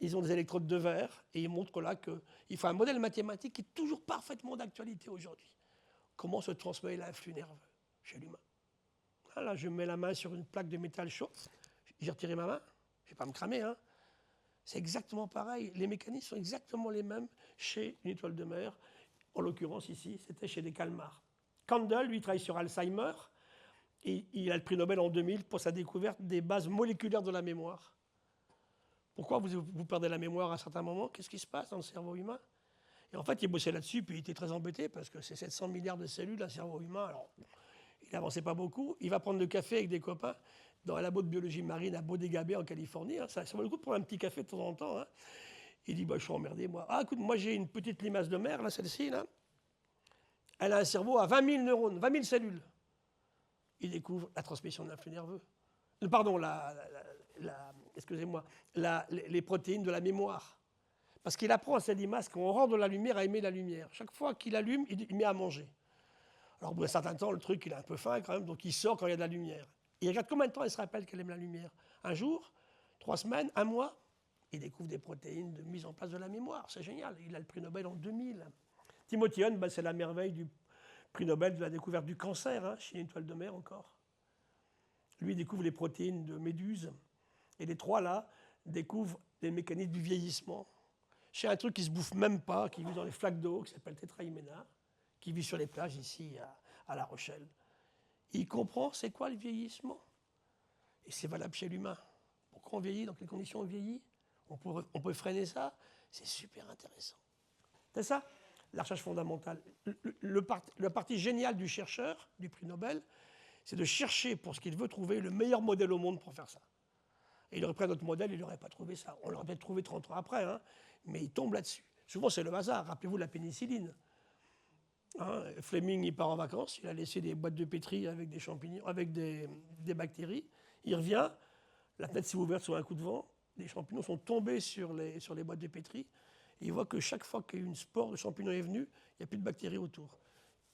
ils ont des électrodes de verre, et ils montrent là qu'il faut un modèle mathématique qui est toujours parfaitement d'actualité aujourd'hui. Comment se transmet l'influx nerveux chez l'humain ? Là, je mets la main sur une plaque de métal chaud, j'ai retiré ma main, je ne vais pas me cramer, hein. C'est exactement pareil. Les mécanismes sont exactement les mêmes chez une étoile de mer. En l'occurrence, ici, c'était chez des calmars. Kandel, lui, travaille sur Alzheimer. Et il a le prix Nobel en 2000 pour sa découverte des bases moléculaires de la mémoire. Pourquoi vous perdez la mémoire à un certain moment ? Qu'est-ce qui se passe dans le cerveau humain ? Et en fait, il bossait là-dessus, puis il était très embêté, parce que c'est 700 milliards de cellules, un cerveau humain. Alors, il n'avançait pas beaucoup. Il va prendre le café avec des copains dans un labo de biologie marine à Bodega Bay en Californie. Hein. Ça vaut le coup de prendre un petit café de temps en temps. Hein. Il dit, je suis emmerdé, moi. Ah, écoute, moi j'ai une petite limace de mer, là, celle-ci, là. Elle a un cerveau à 20 000 neurones, 20 000 cellules. Il découvre la transmission de l'influx nerveux. Pardon, excusez-moi, les protéines de la mémoire. Parce qu'il apprend à cette limace qu'on rend de la lumière à aimer la lumière. Chaque fois qu'il allume, il met à manger. Alors, au bout d'un certain temps, le truc, il a un peu faim quand même, donc il sort quand il y a de la lumière. Il regarde combien de temps elle se rappelle qu'elle aime la lumière. Un jour, 3 semaines, un mois, il découvre des protéines de mise en place de la mémoire. C'est génial. Il a le prix Nobel en 2000. Timothy Hunt, c'est la merveille du prix Nobel de la découverte du cancer, hein, chez une étoile de mer encore. Lui, il découvre les protéines de méduse. Et les trois, là, découvrent les mécanismes du vieillissement. Chez un truc qui ne se bouffe même pas, qui vit dans les flaques d'eau, qui s'appelle Tetrahymena, qui vit sur les plages ici à La Rochelle. Il comprend c'est quoi le vieillissement. Et c'est valable chez l'humain. Pourquoi on vieillit, dans quelles conditions on vieillit, on peut freiner ça. C'est super intéressant. C'est ça, la recherche fondamentale. Le parti génial du chercheur, du prix Nobel, c'est de chercher pour ce qu'il veut trouver le meilleur modèle au monde pour faire ça. Et il aurait pris un autre modèle, il n'aurait pas trouvé ça. On l'aurait peut-être trouvé 30 ans après, hein, mais il tombe là-dessus. Souvent, c'est le hasard. Rappelez-vous la pénicilline. Hein, Fleming, il part en vacances, il a laissé des boîtes de pétri avec des champignons, avec des bactéries. Il revient, la fenêtre s'est ouverte sur un coup de vent, les champignons sont tombés sur les boîtes de pétri, et il voit que chaque fois qu'une spore de champignon est venue, il n'y a plus de bactéries autour.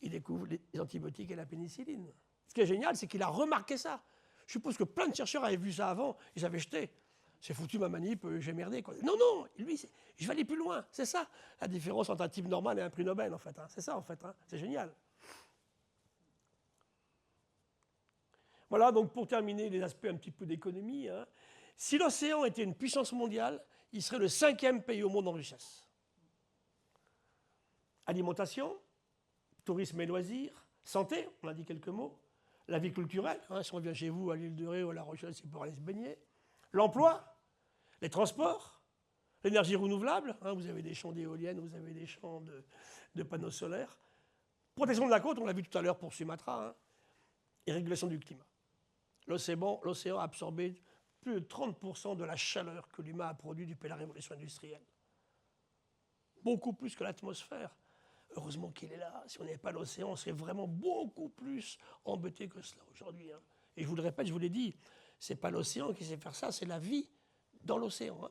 Il découvre les antibiotiques et la pénicilline. Ce qui est génial, c'est qu'il a remarqué ça. Je suppose que plein de chercheurs avaient vu ça avant, ils avaient jeté. C'est foutu ma manip, j'ai merdé. Quoi. Non, non, lui, je vais aller plus loin. C'est ça, la différence entre un type normal et un prix Nobel, en fait. Hein. C'est ça, en fait. Hein. C'est génial. Voilà, donc pour terminer, les aspects un petit peu d'économie. Hein. Si l'océan était une puissance mondiale, il serait le 5e pays au monde en richesse. Alimentation, tourisme et loisirs, santé, on a dit quelques mots, la vie culturelle, hein, si on vient chez vous à l'île de Ré ou à La Rochelle, c'est pour aller se baigner, l'emploi, les transports, l'énergie renouvelable, hein, vous avez des champs d'éoliennes, vous avez des champs de panneaux solaires, protection de la côte, on l'a vu tout à l'heure pour Sumatra, hein, et régulation du climat. L'océan a absorbé plus de 30% de la chaleur que l'humain a produit depuis la révolution industrielle. Beaucoup plus que l'atmosphère. Heureusement qu'il est là. Si on n'avait pas l'océan, on serait vraiment beaucoup plus embêté que cela aujourd'hui. Hein. Et je vous le répète, je vous l'ai dit, ce n'est pas l'océan qui sait faire ça, c'est la vie dans l'océan. Hein.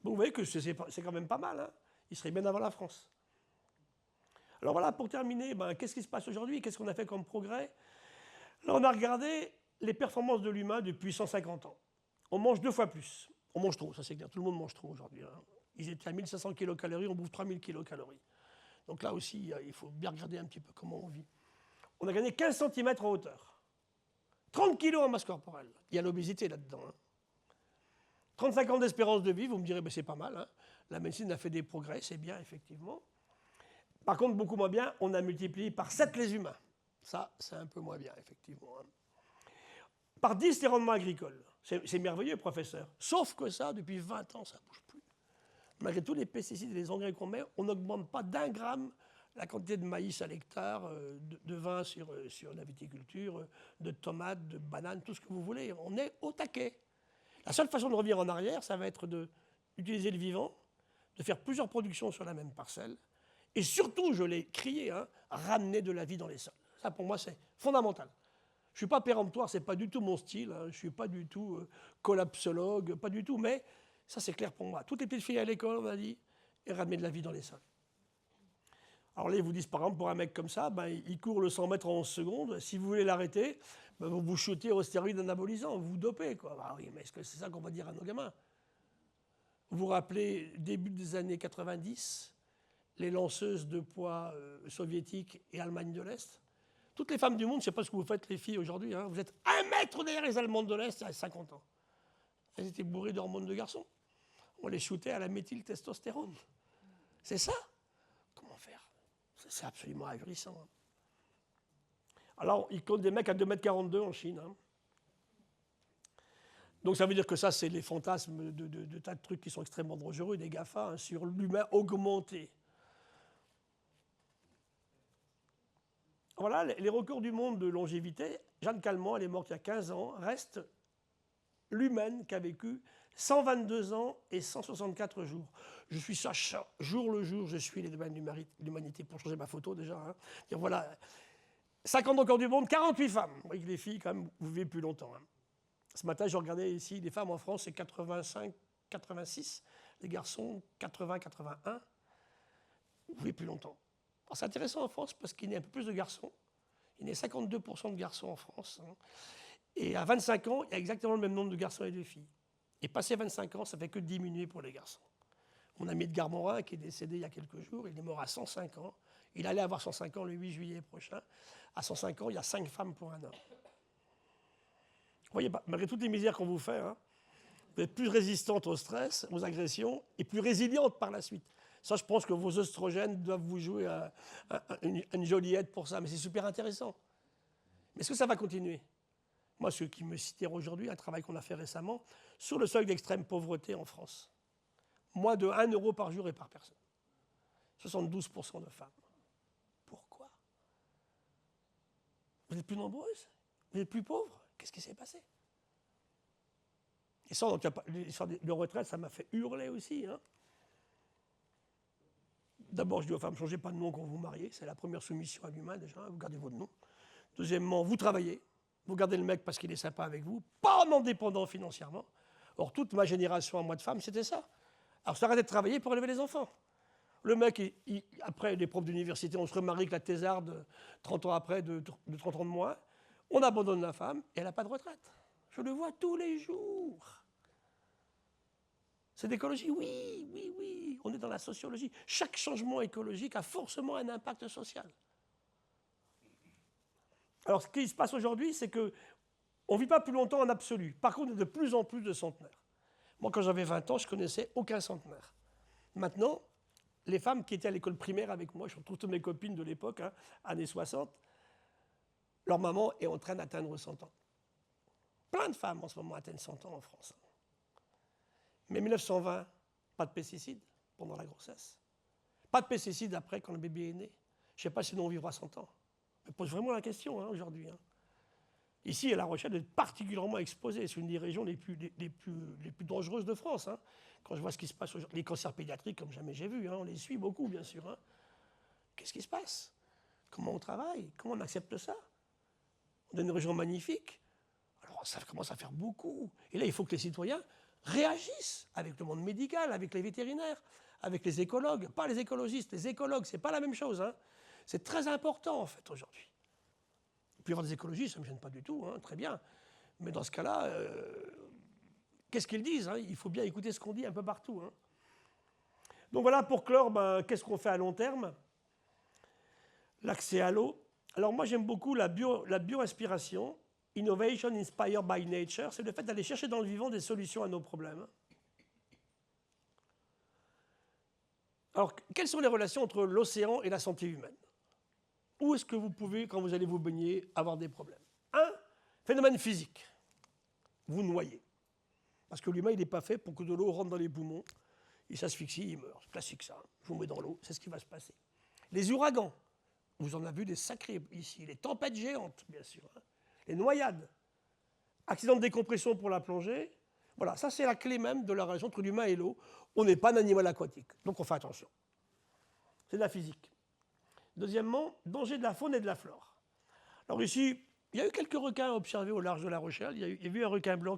Donc vous voyez que c'est quand même pas mal. Hein. Il serait bien avant la France. Alors voilà, pour terminer, qu'est-ce qui se passe aujourd'hui? Qu'est-ce qu'on a fait comme progrès? Là, on a regardé les performances de l'humain depuis 150 ans. On mange 2 fois plus. On mange trop, ça c'est clair. Tout le monde mange trop aujourd'hui. Hein. Ils étaient à 1500 kilocalories, on bouffe 3000 kilocalories. Donc là aussi, il faut bien regarder un petit peu comment on vit. On a gagné 15 cm en hauteur. 30 kg en masse corporelle. Il y a l'obésité là-dedans. Hein. 35 ans d'espérance de vie, vous me direz, c'est pas mal. Hein. La médecine a fait des progrès, c'est bien, effectivement. Par contre, beaucoup moins bien, on a multiplié par 7 les humains. Ça, c'est un peu moins bien, effectivement. Hein. Par 10 les rendements agricoles. C'est merveilleux, professeur. Sauf que ça, depuis 20 ans, ça ne bouge plus. Malgré tous les pesticides et les engrais qu'on met, on n'augmente pas d'1 gramme la quantité de maïs à l'hectare, de vin sur la viticulture, de tomates, de bananes, tout ce que vous voulez. On est au taquet. La seule façon de revenir en arrière, ça va être d'utiliser le vivant, de faire plusieurs productions sur la même parcelle, et surtout, je l'ai crié, hein, ramener de la vie dans les sols. Ça, pour moi, c'est fondamental. Je ne suis pas péremptoire, ce n'est pas du tout mon style, hein, je ne suis pas du tout collapsologue, pas du tout, mais ça, c'est clair pour moi. Toutes les petites filles à l'école, on a dit, et ramener de la vie dans les sols. Alors là, ils vous disent, par exemple, pour un mec comme ça, il court le 100 mètres en 11 secondes. Si vous voulez l'arrêter, vous vous shootez aux stéroïdes anabolisants, vous vous dopez. Quoi. Oui, mais est-ce que c'est ça qu'on va dire à nos gamins? Vous vous rappelez, début des années 90, les lanceuses de poids soviétiques et Allemagne de l'Est? Toutes les femmes du monde, je ne sais pas ce que vous faites, les filles, aujourd'hui, hein, vous êtes 1 mètre derrière les Allemandes de l'Est à 50 ans. Elles étaient bourrées d'hormones de garçons. On les shootait à la méthyltestostérone. C'est ça? Comment faire? C'est absolument ahurissant. Hein. Alors, ils comptent des mecs à 2,42 m en Chine. Hein. Donc ça veut dire que ça, c'est les fantasmes de tas de trucs qui sont extrêmement dangereux, des GAFA, hein, sur l'humain augmenté. Voilà, les records du monde de longévité. Jeanne Calment, elle est morte il y a 15 ans, reste l'humaine qui a vécu 122 ans et 164 jours. Je suis ça, jour le jour, je suis les domaines de l'humanité, pour changer ma photo déjà. Hein. Dire, voilà, 50 records du monde, 48 femmes. Vous voyez que les filles, quand même, vous vivez plus longtemps. Hein. Ce matin, je regardais ici, les femmes en France, c'est 85, 86. Les garçons, 80, 81. Vous vivez plus longtemps. Alors, c'est intéressant en France parce qu'il y a un peu plus de garçons. Il y a 52% de garçons en France. Hein. Et à 25 ans, il y a exactement le même nombre de garçons et de filles. Et passé 25 ans, ça ne fait que diminuer pour les garçons. Mon ami Edgar Morin, qui est décédé il y a quelques jours, il est mort à 105 ans. Il allait avoir 105 ans le 8 juillet prochain. À 105 ans, il y a 5 femmes pour un homme. Vous voyez, malgré toutes les misères qu'on vous fait, hein, vous êtes plus résistante au stress, aux agressions, et plus résiliente par la suite. Ça, je pense que vos oestrogènes doivent vous jouer une jolie aide pour ça. Mais c'est super intéressant. Mais est-ce que ça va continuer? Moi, ceux qui me citèrent aujourd'hui, un travail qu'on a fait récemment, sur le seuil d'extrême pauvreté en France. Moins de 1 euro par jour et par personne. 72% de femmes. Pourquoi? Vous êtes plus nombreuses? Vous êtes plus pauvres? Qu'est-ce qui s'est passé? Et ça, donc, l'histoire de retraite, ça m'a fait hurler aussi. Hein. D'abord, je dis aux femmes, ne changez pas de nom quand vous vous mariez. C'est la première soumission à l'humain, déjà. Vous gardez votre nom. Deuxièmement, vous travaillez. Vous gardez le mec parce qu'il est sympa avec vous, pas en dépendant financièrement. Or, toute ma génération, à moi de femmes, c'était ça. Alors, ça arrêtait de travailler pour élever les enfants. Le mec, après les profs d'université, on se remarie avec la thésarde 30 ans après, de 30 ans de moins. On abandonne la femme et elle n'a pas de retraite. Je le vois tous les jours. C'est d'écologie? Oui, oui, oui. On est dans la sociologie. Chaque changement écologique a forcément un impact social. Alors, ce qui se passe aujourd'hui, c'est qu'on ne vit pas plus longtemps en absolu. Par contre, il y a de plus en plus de centenaires. Moi, quand j'avais 20 ans, je ne connaissais aucun centenaire. Maintenant, les femmes qui étaient à l'école primaire avec moi, je retrouve toutes mes copines de l'époque, hein, années 60, leur maman est en train d'atteindre 100 ans. Plein de femmes en ce moment atteignent 100 ans en France. Mais 1920, pas de pesticides pendant la grossesse. Pas de pesticides après, quand le bébé est né. Je ne sais pas si nous on vivra 100 ans. Je pose vraiment la question hein, aujourd'hui. Hein. Ici, La Rochelle est particulièrement exposée. C'est une des régions les plus dangereuses de France. Hein. Quand je vois ce qui se passe aujourd'hui, les cancers pédiatriques, comme jamais j'ai vu, hein, on les suit beaucoup, bien sûr. Hein. Qu'est-ce qui se passe? Comment on travaille? Comment on accepte ça? On a une région magnifique. Alors, ça commence à faire beaucoup. Et là, il faut que les citoyens réagissent avec le monde médical, avec les vétérinaires, avec les écologues. Pas les écologistes, les écologues, c'est pas la même chose. Hein. C'est très important, en fait, aujourd'hui. Il peut y avoir des écologistes, ça ne me gêne pas du tout, hein, très bien. Mais dans ce cas-là, qu'est-ce qu'ils disent, hein? Il faut bien écouter ce qu'on dit un peu partout. Hein. Donc voilà, pour clore, qu'est-ce qu'on fait à long terme? L'accès à l'eau. Alors moi, j'aime beaucoup la biorespiration. Innovation inspired by nature. C'est le fait d'aller chercher dans le vivant des solutions à nos problèmes. Alors, quelles sont les relations entre l'océan et la santé humaine? Où est-ce que vous pouvez, quand vous allez vous baigner, avoir des problèmes? Un, phénomène physique. Vous noyez. Parce que l'humain, il n'est pas fait pour que de l'eau rentre dans les poumons. Il s'asphyxie, il meurt. C'est classique ça. Je vous mets dans l'eau, c'est ce qui va se passer. Les ouragans. Vous en avez vu des sacrés ici. Les tempêtes géantes, bien sûr. Hein. Les noyades. Accident de décompression pour la plongée. Voilà, ça c'est la clé même de la relation entre l'humain et l'eau. On n'est pas un animal aquatique. Donc on fait attention. C'est de la physique. Deuxièmement, danger de la faune et de la flore. Alors ici, il y a eu quelques requins observés au large de La Rochelle. Il y a eu un requin blanc.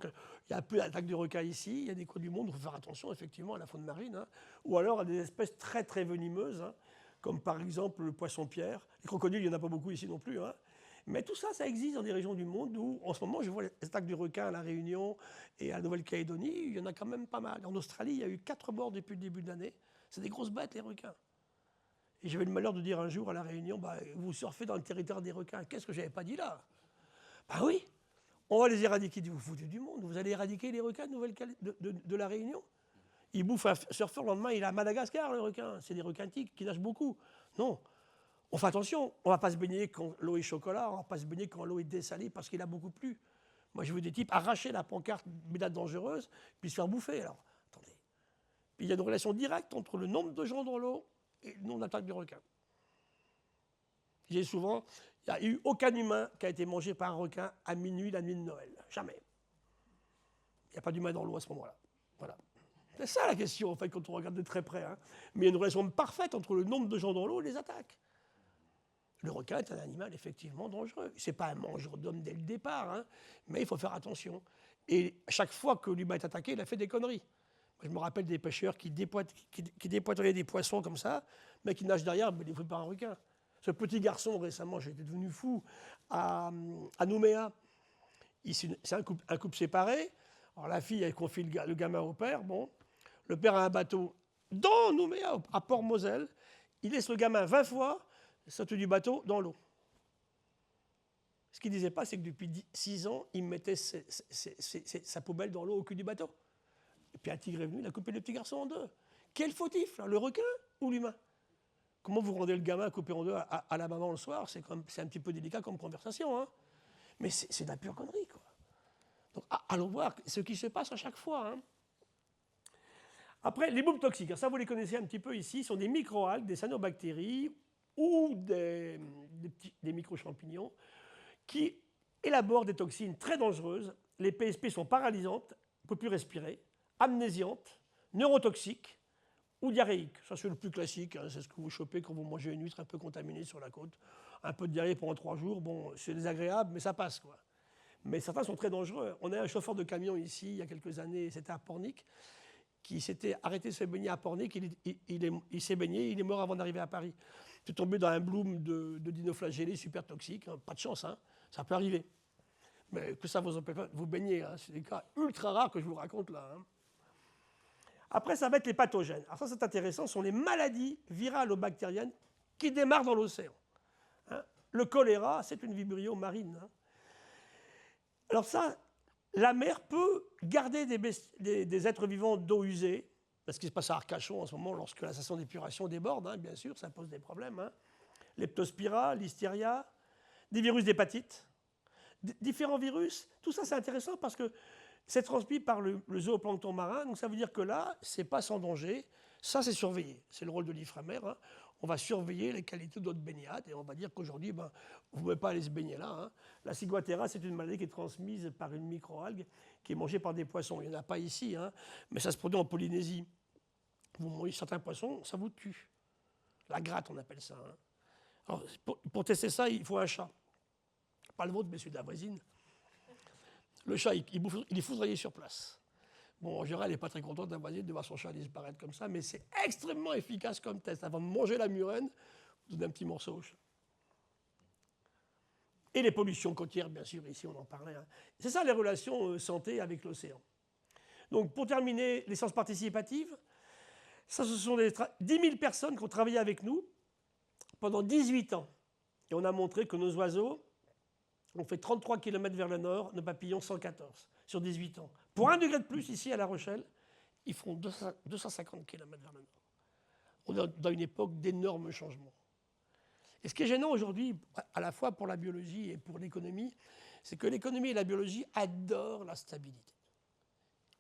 Il y a peu d'attaques de requins ici. Il y a des coins du monde où il faut faire attention, effectivement, à la faune marine. Hein. Ou alors à des espèces très, très venimeuses, hein, comme par exemple le poisson-pierre. Les crocodiles, il n'y en a pas beaucoup ici non plus. Hein. Mais tout ça, ça existe dans des régions du monde où, en ce moment, je vois les attaques du requin à La Réunion et à Nouvelle-Calédonie. Il y en a quand même pas mal. En Australie, il y a eu 4 morts depuis le début de l'année. C'est des grosses bêtes, les requins. Et j'avais le malheur de dire un jour à La Réunion, vous surfez dans le territoire des requins. Qu'est-ce que je n'avais pas dit là? Oui, on va les éradiquer. Vous foutez du monde. Vous allez éradiquer les requins de La Réunion? Ils bouffent un surfeur, le lendemain, il est à Madagascar, le requin. C'est des requins tiques qui nagent beaucoup. Non. On fait attention. On ne va pas se baigner quand l'eau est chocolat. On ne va pas se baigner quand l'eau est dessalée parce qu'il a beaucoup plu. Moi, je veux des types arracher la pancarte baignade dangereuse puis se faire bouffer. Alors, attendez. Puis il y a une relation directe entre le nombre de gens dans l'eau et le nombre d'attaques de requins. J'ai souvent, il n'y a eu aucun humain qui a été mangé par un requin à minuit, la nuit de Noël. Jamais. Il n'y a pas d'humain dans l'eau à ce moment-là. Voilà. C'est ça la question, en fait, quand on regarde de très près. Hein. Mais il y a une relation parfaite entre le nombre de gens dans l'eau et les attaques. Le requin est un animal effectivement dangereux. Ce n'est pas un mangeur d'hommes dès le départ, hein, mais il faut faire attention. Et chaque fois que l'humain est attaqué, il a fait des conneries. Moi, je me rappelle des pêcheurs qui dépoitonnaient des poissons comme ça, mais qui nagent derrière, mais détruits par un requin. Ce petit garçon, récemment, j'étais devenu fou, à Nouméa. C'est un couple séparé. Alors la fille, elle confie le gamin au père. Bon. Le père a un bateau dans Nouméa, à Port-Moselle. Il laisse le gamin 20 fois sauter du bateau dans l'eau. Ce qu'il ne disait pas, c'est que depuis 6 ans, il mettait sa poubelle dans l'eau au cul du bateau. Et puis un tigre est venu, il a coupé le petit garçon en deux. Quel fautif, là, le requin ou l'humain? Comment vous rendez le gamin coupé en deux à la maman le soir? C'est un petit peu délicat comme conversation. Hein. Mais c'est de la pure connerie, quoi. Donc allons voir ce qui se passe à chaque fois. Hein. Après, les bombes toxiques, ça vous les connaissez un petit peu ici, sont des microalgues, des cyanobactéries ou des micro-champignons qui élaborent des toxines très dangereuses. Les PSP sont paralysantes, on ne peut plus respirer, amnésiantes, neurotoxiques ou diarrhéiques. Ça, c'est le plus classique, hein, c'est ce que vous chopez quand vous mangez une huître un peu contaminée sur la côte. Un peu de diarrhée pendant 3 jours, bon, c'est désagréable, mais ça passe, quoi. Mais certains sont très dangereux. On a un chauffeur de camion ici, il y a quelques années, c'était à Pornic, qui s'était arrêté de se baigner à Pornic. Il s'est baigné, il est mort avant d'arriver à Paris. Il est tombé dans un bloom de dinoflagellés super toxiques. Hein. Pas de chance, hein. Ça peut arriver. Mais que ça vous empêche pas de vous baigner. Hein. C'est des cas ultra rares que je vous raconte là. Hein. Après, ça va être les pathogènes. Alors ça, c'est intéressant. Ce sont les maladies virales ou bactériennes qui démarrent dans l'océan. Hein. Le choléra, c'est une vibrio marine. Hein. Alors ça, la mer peut garder des êtres vivants d'eau usée, parce qu'il se passe à Arcachon en ce moment, lorsque la station d'épuration déborde, hein, bien sûr, ça pose des problèmes. Hein. Leptospira, listeria, des virus d'hépatite, différents virus. Tout ça, c'est intéressant parce que c'est transmis par le zooplancton marin, donc ça veut dire que là, c'est pas sans danger. Ça, c'est surveillé. C'est le rôle de l'Ifremer. Hein. On va surveiller les qualités de notre baignade et on va dire qu'aujourd'hui, vous ne pouvez pas aller se baigner là. Hein. La ciguatera, c'est une maladie qui est transmise par une microalgue qui est mangée par des poissons. Il n'y en a pas ici, hein, mais ça se produit en Polynésie. Vous mangez certains poissons, ça vous tue. La gratte, on appelle ça. Hein. Alors, pour tester ça, il faut un chat. Pas le vôtre, mais celui de la voisine. Le chat, il est foudroyé sur place. Bon, en général, elle n'est pas très contente de voir son chat disparaître comme ça, mais c'est extrêmement efficace comme test. Avant de manger la murène, vous donnez un petit morceau au chat. Et les pollutions côtières, bien sûr, ici on en parlait. Hein. C'est ça les relations santé avec l'océan. Donc pour terminer, les sciences participatives, ça ce sont 10 000 personnes qui ont travaillé avec nous pendant 18 ans. Et on a montré que nos oiseaux ont fait 33 km vers le nord, nos papillons 114 sur 18 ans. Pour 1 degré de plus, ici à La Rochelle, ils feront 250 km vers le nord. On est dans une époque d'énormes changements. Et ce qui est gênant aujourd'hui, à la fois pour la biologie et pour l'économie, c'est que l'économie et la biologie adorent la stabilité.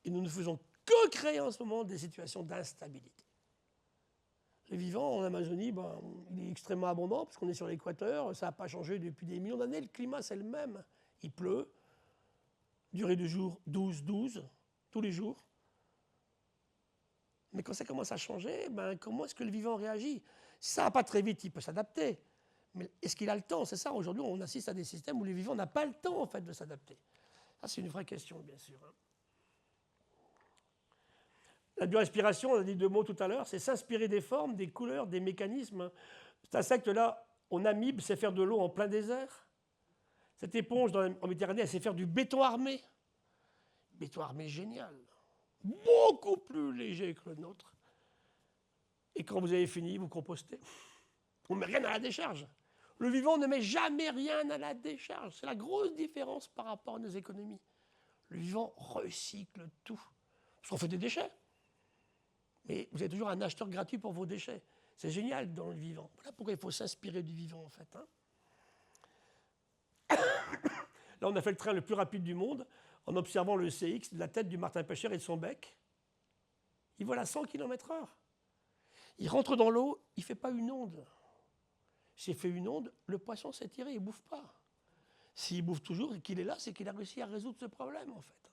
Et nous ne faisons que créer en ce moment des situations d'instabilité. Le vivant en Amazonie, il est extrêmement abondant parce qu'on est sur l'équateur, ça n'a pas changé depuis des millions d'années, le climat c'est le même. Il pleut, durée du jour 12-12, tous les jours. Mais quand ça commence à changer, comment est-ce que le vivant réagit? Si ça ne va pas très vite, il peut s'adapter. Mais est-ce qu'il a le temps? C'est ça, aujourd'hui on assiste à des systèmes où le vivant n'a pas le temps en fait, de s'adapter. Ça c'est une vraie question, bien sûr. Hein. La biorespiration, on a dit 2 mots tout à l'heure, c'est s'inspirer des formes, des couleurs, des mécanismes. Cet insecte-là, en amibe, sait faire de l'eau en plein désert. Cette éponge en Méditerranée, elle sait faire du béton armé. Béton armé génial. Beaucoup plus léger que le nôtre. Et quand vous avez fini, vous compostez. On ne met rien à la décharge. Le vivant ne met jamais rien à la décharge. C'est la grosse différence par rapport à nos économies. Le vivant recycle tout. Parce qu'on fait des déchets. Mais vous avez toujours un acheteur gratuit pour vos déchets. C'est génial dans le vivant. Voilà pourquoi il faut s'inspirer du vivant, en fait. Hein. Là, on a fait le train le plus rapide du monde en observant le CX de la tête du martin-pêcheur et de son bec. Il vole à 100 km/h. Il rentre dans l'eau, il ne fait pas une onde. S'il fait une onde, le poisson s'est tiré, il ne bouffe pas. S'il bouffe toujours et qu'il est là, c'est qu'il a réussi à résoudre ce problème, en fait.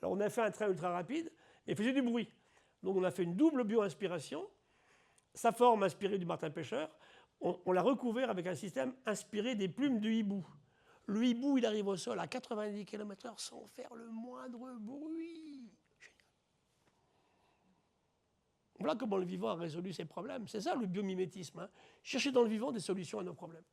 Alors, on a fait un train ultra rapide, mais il faisait du bruit. Donc on a fait une double bio-inspiration. Sa forme inspirée du martin-pêcheur, on l'a recouvert avec un système inspiré des plumes du hibou. Le hibou, il arrive au sol à 90 km/h sans faire le moindre bruit. Génial. Voilà comment le vivant a résolu ses problèmes. C'est ça le biomimétisme. Hein. Chercher dans le vivant des solutions à nos problèmes.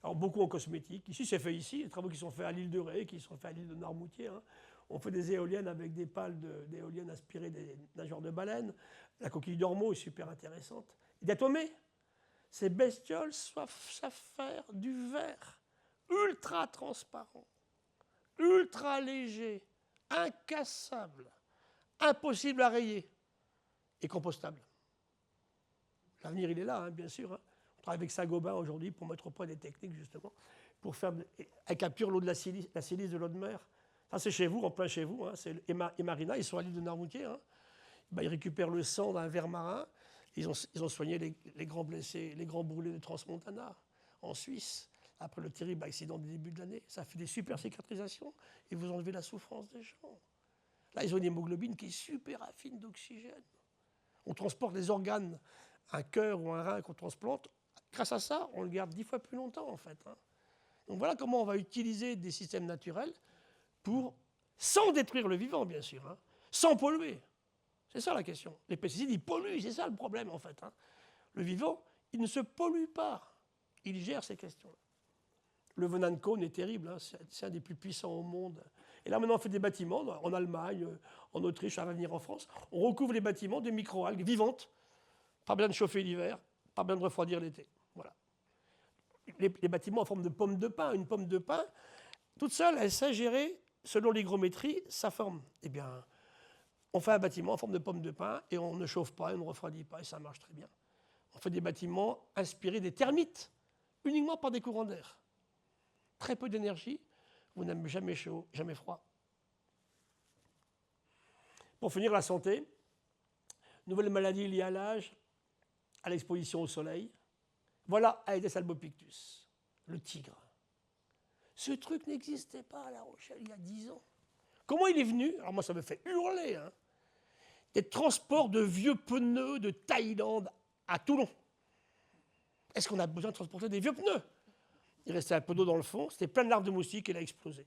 Alors beaucoup en cosmétique. Ici, c'est fait ici. Les travaux qui sont faits à l'île de Ré, qui sont faits à l'île de Noirmoutier. Hein. On fait des éoliennes avec des pales d'éoliennes inspirées des nageurs de baleines. La coquille d'ormeau est super intéressante. Diatomée, ces bestioles savent faire du verre ultra transparent, ultra léger, incassable, impossible à rayer et compostable. L'avenir, il est là, hein, bien sûr. Hein. On travaille avec Saint-Gobain aujourd'hui pour mettre au point des techniques, justement, pour faire. Elle capture l'eau de la silice de l'eau de mer. Ça, c'est chez vous, en plein chez vous. Hein. C'est et Marina, ils sont à l'île de Noirmoutier. Hein. Ils récupèrent le sang d'un ver marin. Ils ont soigné les grands blessés, les grands brûlés de Transmontana, en Suisse, après le terrible accident du début de l'année. Ça fait des super cicatrisations et vous enlevez la souffrance des gens. Là, ils ont une hémoglobine qui est super affine d'oxygène. On transporte les organes, un cœur ou un rein qu'on transplante. Grâce à ça, on le garde 10 fois plus longtemps, en fait. Hein. Donc voilà comment on va utiliser des systèmes naturels sans détruire le vivant, bien sûr, hein, sans polluer. C'est ça la question. Les pesticides, ils polluent, c'est ça le problème, en fait. Hein. Le vivant, il ne se pollue pas. Il gère ces questions-là. Le venin de cône est terrible, hein, c'est un des plus puissants au monde. Et là, maintenant, on fait des bâtiments, en Allemagne, en Autriche, ça va venir en France. On recouvre les bâtiments de microalgues vivantes. Pas besoin de chauffer l'hiver, pas besoin de refroidir l'été. Voilà. Les bâtiments en forme de pomme de pin. Une pomme de pin, toute seule, elle sait gérer, selon l'hygrométrie, sa forme. Eh bien, on fait un bâtiment en forme de pomme de pin et on ne chauffe pas, et on ne refroidit pas, et ça marche très bien. On fait des bâtiments inspirés des termites, uniquement par des courants d'air. Très peu d'énergie, vous n'avez jamais chaud, jamais froid. Pour finir, la santé, Nouvelle maladie liée à l'âge, à l'exposition au soleil. Voilà Aedes albopictus, le tigre. Ce truc n'existait pas à La Rochelle il y a 10 ans. Comment il est venu? Alors moi, ça me fait hurler. Hein. Des transports de vieux pneus de Thaïlande à Toulon. Est-ce qu'on a besoin de transporter des vieux pneus? Il restait un peu d'eau dans le fond, c'était plein de larves de moustiques et il a explosé.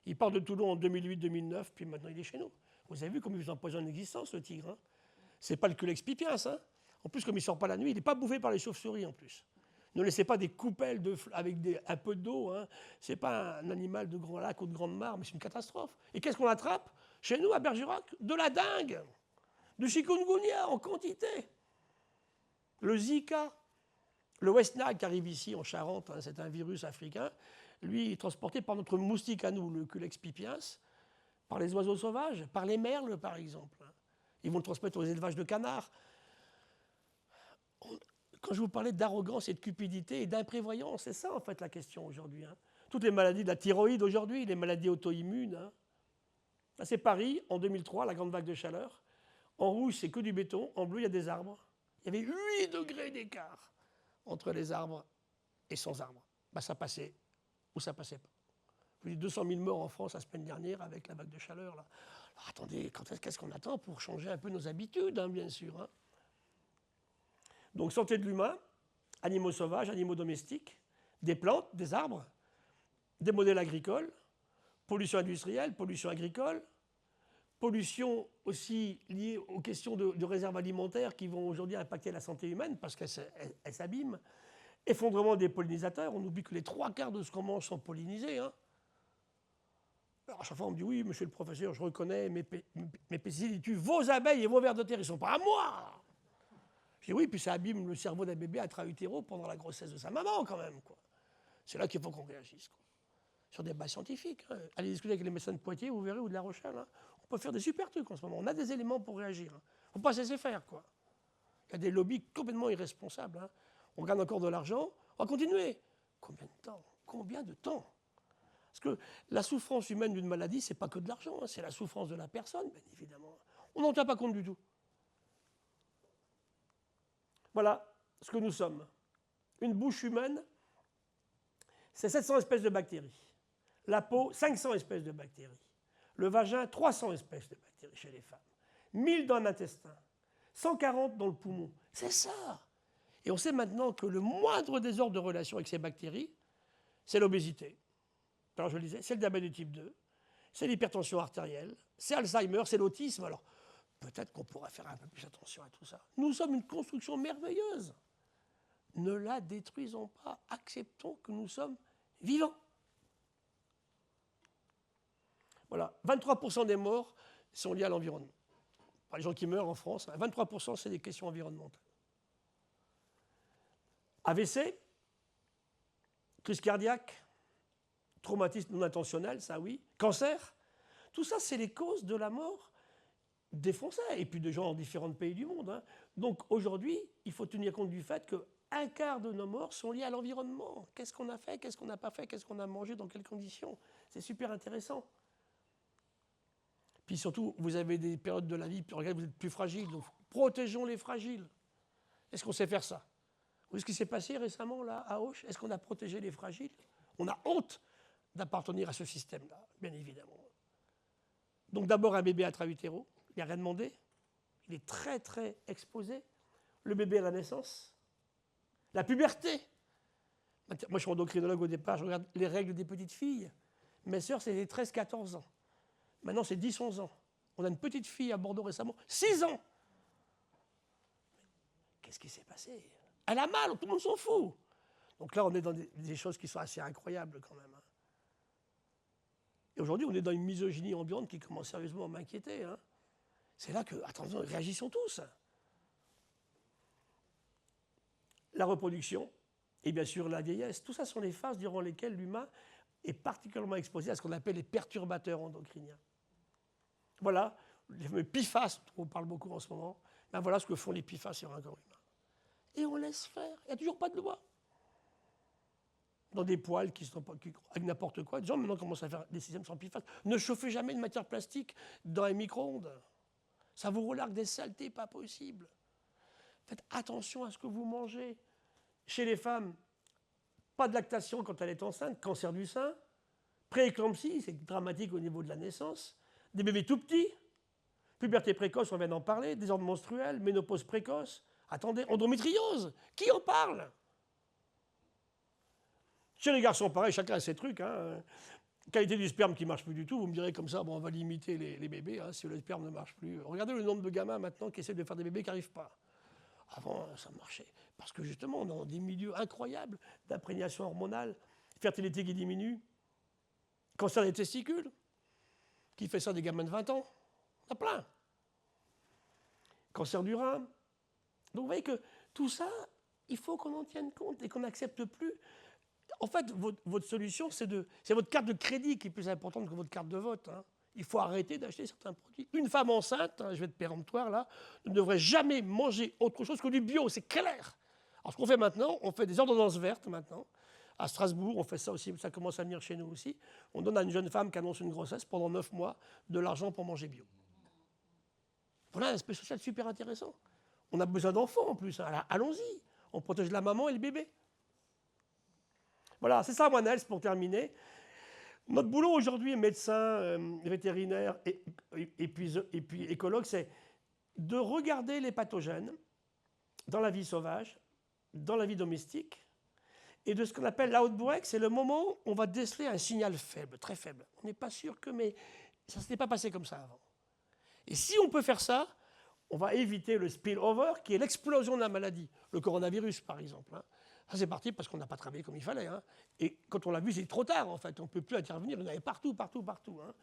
Il part de Toulon en 2008-2009, puis maintenant il est chez nous. Vous avez vu comme il vous empoisonne l'existence, le tigre. Hein, c'est pas le Culex pipiens. Hein. En plus, comme il ne sort pas la nuit, il n'est pas bouffé par les chauves-souris en plus. Ne laissez pas des coupelles avec un peu d'eau. Hein. Ce n'est pas un animal de grand lac ou de grande mare, mais c'est une catastrophe. Et qu'est-ce qu'on attrape chez nous, à Bergerac? De la dengue, du chikungunya en quantité. Le Zika, le West Nile qui arrive ici en Charente, hein, c'est un virus africain. Lui, il est transporté par notre moustique à nous, le Culex pipiens, par les oiseaux sauvages, par les merles, par exemple. Ils vont le transmettre aux élevages de canards. Quand je vous parlais d'arrogance et de cupidité et d'imprévoyance, c'est ça en fait la question aujourd'hui. Hein. Toutes les maladies de la thyroïde aujourd'hui, les maladies auto-immunes. Hein. Là, c'est Paris, en 2003, la grande vague de chaleur. En rouge, c'est que du béton. En bleu, il y a des arbres. Il y avait 8 degrés d'écart entre les arbres et sans arbres. Ben, ça passait ou ça passait pas. Je vous dis 200 000 morts en France la semaine dernière avec la vague de chaleur. Là. Alors, attendez, qu'est-ce qu'on attend pour changer un peu nos habitudes, hein, bien sûr. Hein. Donc santé de l'humain, animaux sauvages, animaux domestiques, des plantes, des arbres, des modèles agricoles, pollution industrielle, pollution agricole, pollution aussi liée aux questions de réserves alimentaires qui vont aujourd'hui impacter la santé humaine parce qu'elles s'abîment, effondrement des pollinisateurs, on oublie que les 3/4 de ce qu'on mange sont pollinisés. Hein. Alors à chaque fois on me dit oui, monsieur le professeur, je reconnais, mes pesticides ils tuent vos abeilles et vos vers de terre, ils ne sont pas à moi. Je dis oui, puis ça abîme le cerveau d'un bébé intra-utéro pendant la grossesse de sa maman, quand même. Quoi. C'est là qu'il faut qu'on réagisse. Quoi. Sur des bases scientifiques. Hein. Allez discuter avec les médecins de Poitiers, vous verrez, ou de La Rochelle. Hein. On peut faire des super trucs en ce moment. On a des éléments pour réagir. Il ne faut pas se laisser faire. Quoi. Il y a des lobbies complètement irresponsables. Hein. On gagne encore de l'argent. On va continuer. Combien de temps? Combien de temps? Parce que la souffrance humaine d'une maladie, ce n'est pas que de l'argent. Hein. C'est la souffrance de la personne, bien évidemment. On n'en tient pas compte du tout. Voilà ce que nous sommes. Une bouche humaine, c'est 700 espèces de bactéries. La peau, 500 espèces de bactéries. Le vagin, 300 espèces de bactéries chez les femmes. 1000 dans l'intestin. 140 dans le poumon. C'est ça. Et on sait maintenant que le moindre désordre de relation avec ces bactéries, c'est l'obésité. Alors je le disais, c'est le diabète de type 2, c'est l'hypertension artérielle, c'est Alzheimer, c'est l'autisme. Alors, peut-être qu'on pourra faire un peu plus attention à tout ça. Nous sommes une construction merveilleuse. Ne la détruisons pas. Acceptons que nous sommes vivants. Voilà. 23% des morts sont liés à l'environnement. Par les gens qui meurent en France, 23% c'est des questions environnementales. AVC, crise cardiaque, traumatisme non intentionnel, ça oui, cancer. Tout ça, c'est les causes de la mort des Français et puis de gens en différents pays du monde. Hein. Donc aujourd'hui, il faut tenir compte du fait qu'un quart de nos morts sont liés à l'environnement. Qu'est-ce qu'on a fait, qu'est-ce qu'on n'a pas fait, qu'est-ce qu'on a mangé, dans quelles conditions. C'est super intéressant. Puis surtout, vous avez des périodes de la vie, puis regardez, vous êtes plus fragiles, donc protégeons les fragiles. Est-ce qu'on sait faire ça? Vous voyez ce qui s'est passé récemment là, à Auch? Est-ce qu'on a protégé les fragiles? On a honte d'appartenir à ce système-là, bien évidemment. Donc d'abord un bébé intra-utéro, il n'y a rien demandé, il est très très exposé. Le bébé à la naissance, la puberté. Moi je suis endocrinologue au départ, je regarde les règles des petites filles. Mes sœurs c'est les 13-14 ans. Maintenant c'est 10-11 ans. On a une petite fille à Bordeaux récemment, 6 ans. Qu'est-ce qui s'est passé? Elle a mal, tout le monde s'en fout. Donc là on est dans des choses qui sont assez incroyables quand même. Hein. Et aujourd'hui, on est dans une misogynie ambiante qui commence sérieusement à m'inquiéter. Hein. C'est là que, attention, réagissons tous. La reproduction et bien sûr la vieillesse, tout ça sont les phases durant lesquelles l'humain est particulièrement exposé à ce qu'on appelle les perturbateurs endocriniens. Voilà, les fameux PFAS, dont on parle beaucoup en ce moment, ben voilà ce que font les PFAS sur un corps humain. Et on laisse faire, il n'y a toujours pas de loi. Dans des poêles avec n'importe quoi. Les gens maintenant commencent à faire des systèmes sans PFAS. Ne chauffez jamais une matière plastique dans un micro-ondes. Ça vous relargue des saletés pas possibles. Faites attention à ce que vous mangez. Chez les femmes, pas de lactation quand elle est enceinte, cancer du sein, prééclampsie, c'est dramatique au niveau de la naissance, des bébés tout petits, puberté précoce, on vient d'en parler, désordre menstruel, ménopause précoce, attendez, endométriose, qui en parle? Chez les garçons, pareil, chacun a ses trucs. Hein. Qualité du sperme qui ne marche plus du tout, vous me direz comme ça, bon, on va limiter les bébés hein, si le sperme ne marche plus. Regardez le nombre de gamins maintenant qui essaient de faire des bébés qui n'arrivent pas. Avant, ça marchait. Parce que justement, on est dans des milieux incroyables d'imprégnation hormonale, fertilité qui diminue, cancer des testicules. Qui fait ça des gamins de 20 ans? Il y en a plein. Cancer du rein. Donc vous voyez que tout ça, il faut qu'on en tienne compte et qu'on n'accepte plus. En fait, votre solution, c'est votre carte de crédit qui est plus importante que votre carte de vote. Hein. Il faut arrêter d'acheter certains produits. Une femme enceinte, hein, je vais être péremptoire là, ne devrait jamais manger autre chose que du bio, c'est clair. Alors ce qu'on fait maintenant, on fait des ordonnances vertes maintenant. À Strasbourg, on fait ça aussi, ça commence à venir chez nous aussi. On donne à une jeune femme qui annonce une grossesse pendant 9 mois de l'argent pour manger bio. Voilà un aspect social super intéressant. On a besoin d'enfants en plus, hein. Allons-y. On protège la maman et le bébé. Voilà, c'est ça, moi, Nels, pour terminer. Notre boulot aujourd'hui, médecin, vétérinaire et puis écologue, c'est de regarder les pathogènes dans la vie sauvage, dans la vie domestique, et de ce qu'on appelle l'outbreak, c'est le moment où on va déceler un signal faible, très faible. On n'est pas sûr que, mais ça ne s'était pas passé comme ça avant. Et si on peut faire ça, on va éviter le spillover, qui est l'explosion de la maladie. Le coronavirus, par exemple. Hein. Ça, c'est parti parce qu'on n'a pas travaillé comme il fallait. Hein. Et quand on l'a vu, c'est trop tard, en fait. On ne peut plus intervenir. Il y en avait partout, partout, partout. Hein.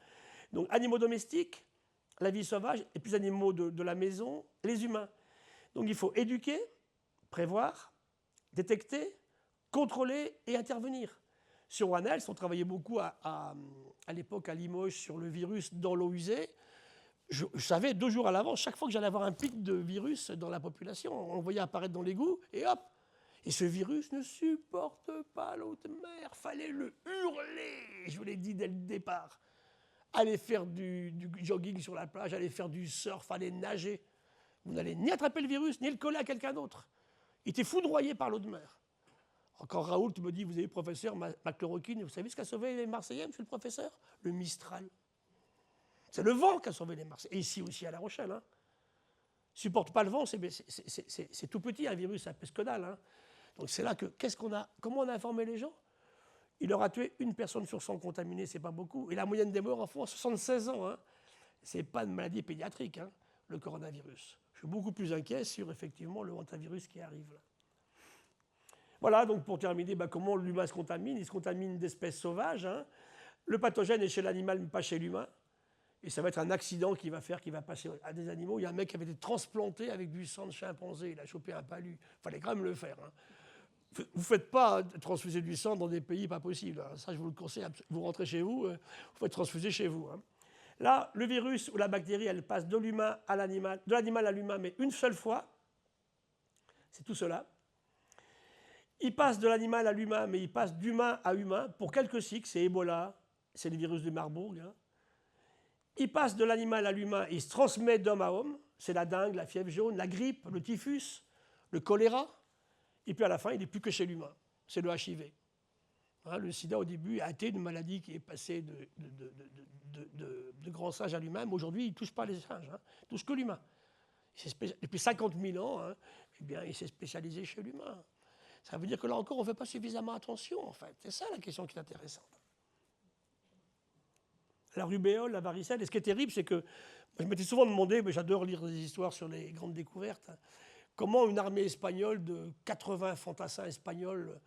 Donc, animaux domestiques, la vie sauvage, et puis les animaux de la maison, les humains. Donc, il faut éduquer, prévoir, détecter, contrôler et intervenir. Sur One Health, on travaillait beaucoup à l'époque à Limoges sur le virus dans l'eau usée. Je savais 2 jours à l'avance, chaque fois que j'allais avoir un pic de virus dans la population, on le voyait apparaître dans l'égout, et hop. Et ce virus ne supporte pas l'eau de mer. Fallait le hurler, je vous l'ai dit dès le départ. Aller faire du jogging sur la plage, aller faire du surf, aller nager. Vous n'allez ni attraper le virus, ni le coller à quelqu'un d'autre. Il était foudroyé par l'eau de mer. Quand Raoult me dit, vous avez professeur, ma chloroquine, vous savez ce qu'a sauvé les Marseillais, monsieur le professeur? Le Mistral. C'est le vent qui a sauvé les Marseillais. Et ici aussi à La Rochelle. Hein. Supporte pas le vent, c'est tout petit, un virus, ça pèse que dalle. Hein. Donc c'est là que, comment on a informé les gens? Il aura tué une personne sur 100 contaminée, c'est pas beaucoup. Et la moyenne des morts en France, 76 ans. Hein. C'est pas une maladie pédiatrique, hein, le coronavirus. Je suis beaucoup plus inquiet sur, effectivement, le hantavirus qui arrive là. Voilà, donc pour terminer, comment l'humain se contamine? Il se contamine d'espèces sauvages. Hein. Le pathogène est chez l'animal, mais pas chez l'humain. Et ça va être un accident qui va passer à des animaux. Il y a un mec qui avait été transplanté avec du sang de chimpanzé. Il a chopé un palu. Il fallait quand même le faire. Hein. Vous ne faites pas transfuser du sang dans des pays pas possibles. Hein. Ça, je vous le conseille. Vous rentrez chez vous, vous faites transfuser chez vous. Hein. Là, le virus ou la bactérie, elle passe de l'humain à l'animal, de l'animal à l'humain, mais une seule fois. C'est tout cela. Il passe de l'animal à l'humain, mais il passe d'humain à humain pour quelques cycles. C'est Ebola, c'est le virus de Marburg. Hein. Il passe de l'animal à l'humain, il se transmet d'homme à homme. C'est la dengue, la fièvre jaune, la grippe, le typhus, le choléra. Et puis à la fin, il n'est plus que chez l'humain. C'est le HIV. Hein, le sida, au début, a été une maladie qui est passée de grands singes à l'humain. Mais aujourd'hui, il ne touche pas les singes, hein, il ne touche que l'humain. Depuis 50 000 ans, hein, eh bien, il s'est spécialisé chez l'humain. Ça veut dire que là encore, on ne fait pas suffisamment attention, en fait. C'est ça la question qui est intéressante. La rubéole, la varicelle. Et ce qui est terrible, c'est que je m'étais souvent demandé, mais j'adore lire des histoires sur les grandes découvertes, hein, comment une armée espagnole de 80 fantassins espagnols,